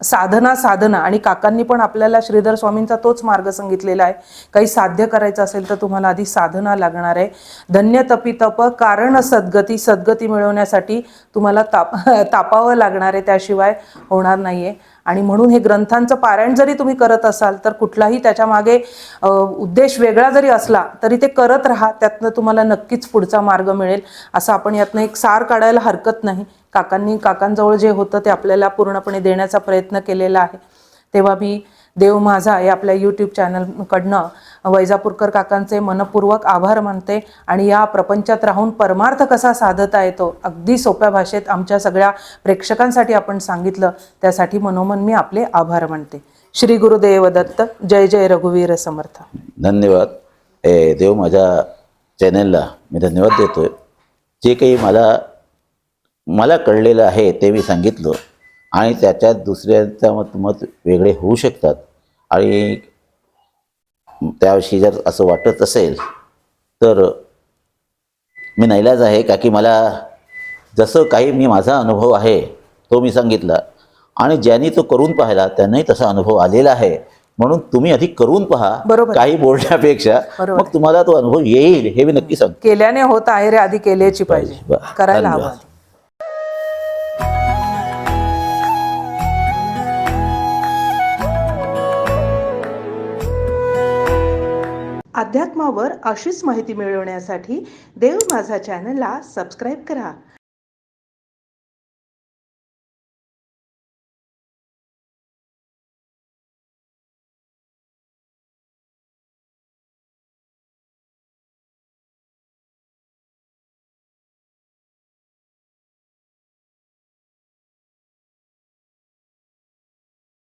साधना, आणि काकांनी पण आपल्याला श्रीधर स्वामींचा तोच मार्ग सांगितलेला आहे. काही साध्य करायचं असेल तर तुम्हाला आधी साधना लागणार आहे. धन्य तपी तप कारण सद्गती मिळवण्यासाठी तुम्हाला तापावं लागणार आहे, त्याशिवाय होणार नाहीये. आणि म्हणून हे ग्रंथांचं पारायण जरी तुम्ही करत असाल तर कुठलाही त्याच्या मागे उद्देश वेगळा जरी असला तरी ते करत राहा, त्यातनं तुम्हाला नक्कीच पुढचा मार्ग मिळेल. असं आपण यातनं एक सार काढायला हरकत नाही. काकांजवळ जे होतं ते आपल्याला पूर्णपणे देण्याचा प्रयत्न केलेला आहे. तेव्हा मी देव माझा या आपल्या यूट्यूब चॅनलकडनं वैजापूरकर काकांचे मनपूर्वक आभार मानते. आणि या प्रपंचात राहून परमार्थ कसा साधता येतो अगदी सोप्या भाषेत आमच्या सगळ्या प्रेक्षकांसाठी आपण सांगितलं, त्यासाठी मनोमन मी आपले आभार मानते. श्री गुरुदेव दत्त. जय जय रघुवीर समर्थ. धन्यवाद. देव माझ्या चॅनलला मी धन्यवाद देतोय. जे काही मला कळलेलं आहे ते मी सांगितलं, आणि त्याच्यात दुसऱ्यांचा मत वेगळे होऊ शकतात, आणि त्याविषयी जर असं वाटत असेल तर मी नाईलाज आहे, का की मला जसं काही माझा अनुभव आहे तो मी सांगितला, आणि ज्यांनी तो करून पाहिला त्यांनाही तसा अनुभव आलेला आहे. म्हणून तुम्ही आधी करून पहा, काही बोलण्यापेक्षा, मग तुम्हाला तो अनुभव येईल हे मी नक्की सांगतो. केल्याने होत आहे रे, आधी केल्याची पाहिजे, करायला हवं. अध्यात्मावर अशीच माहिती मिळवण्यासाठी देव माझा चॅनलला सबस्क्राईब करा.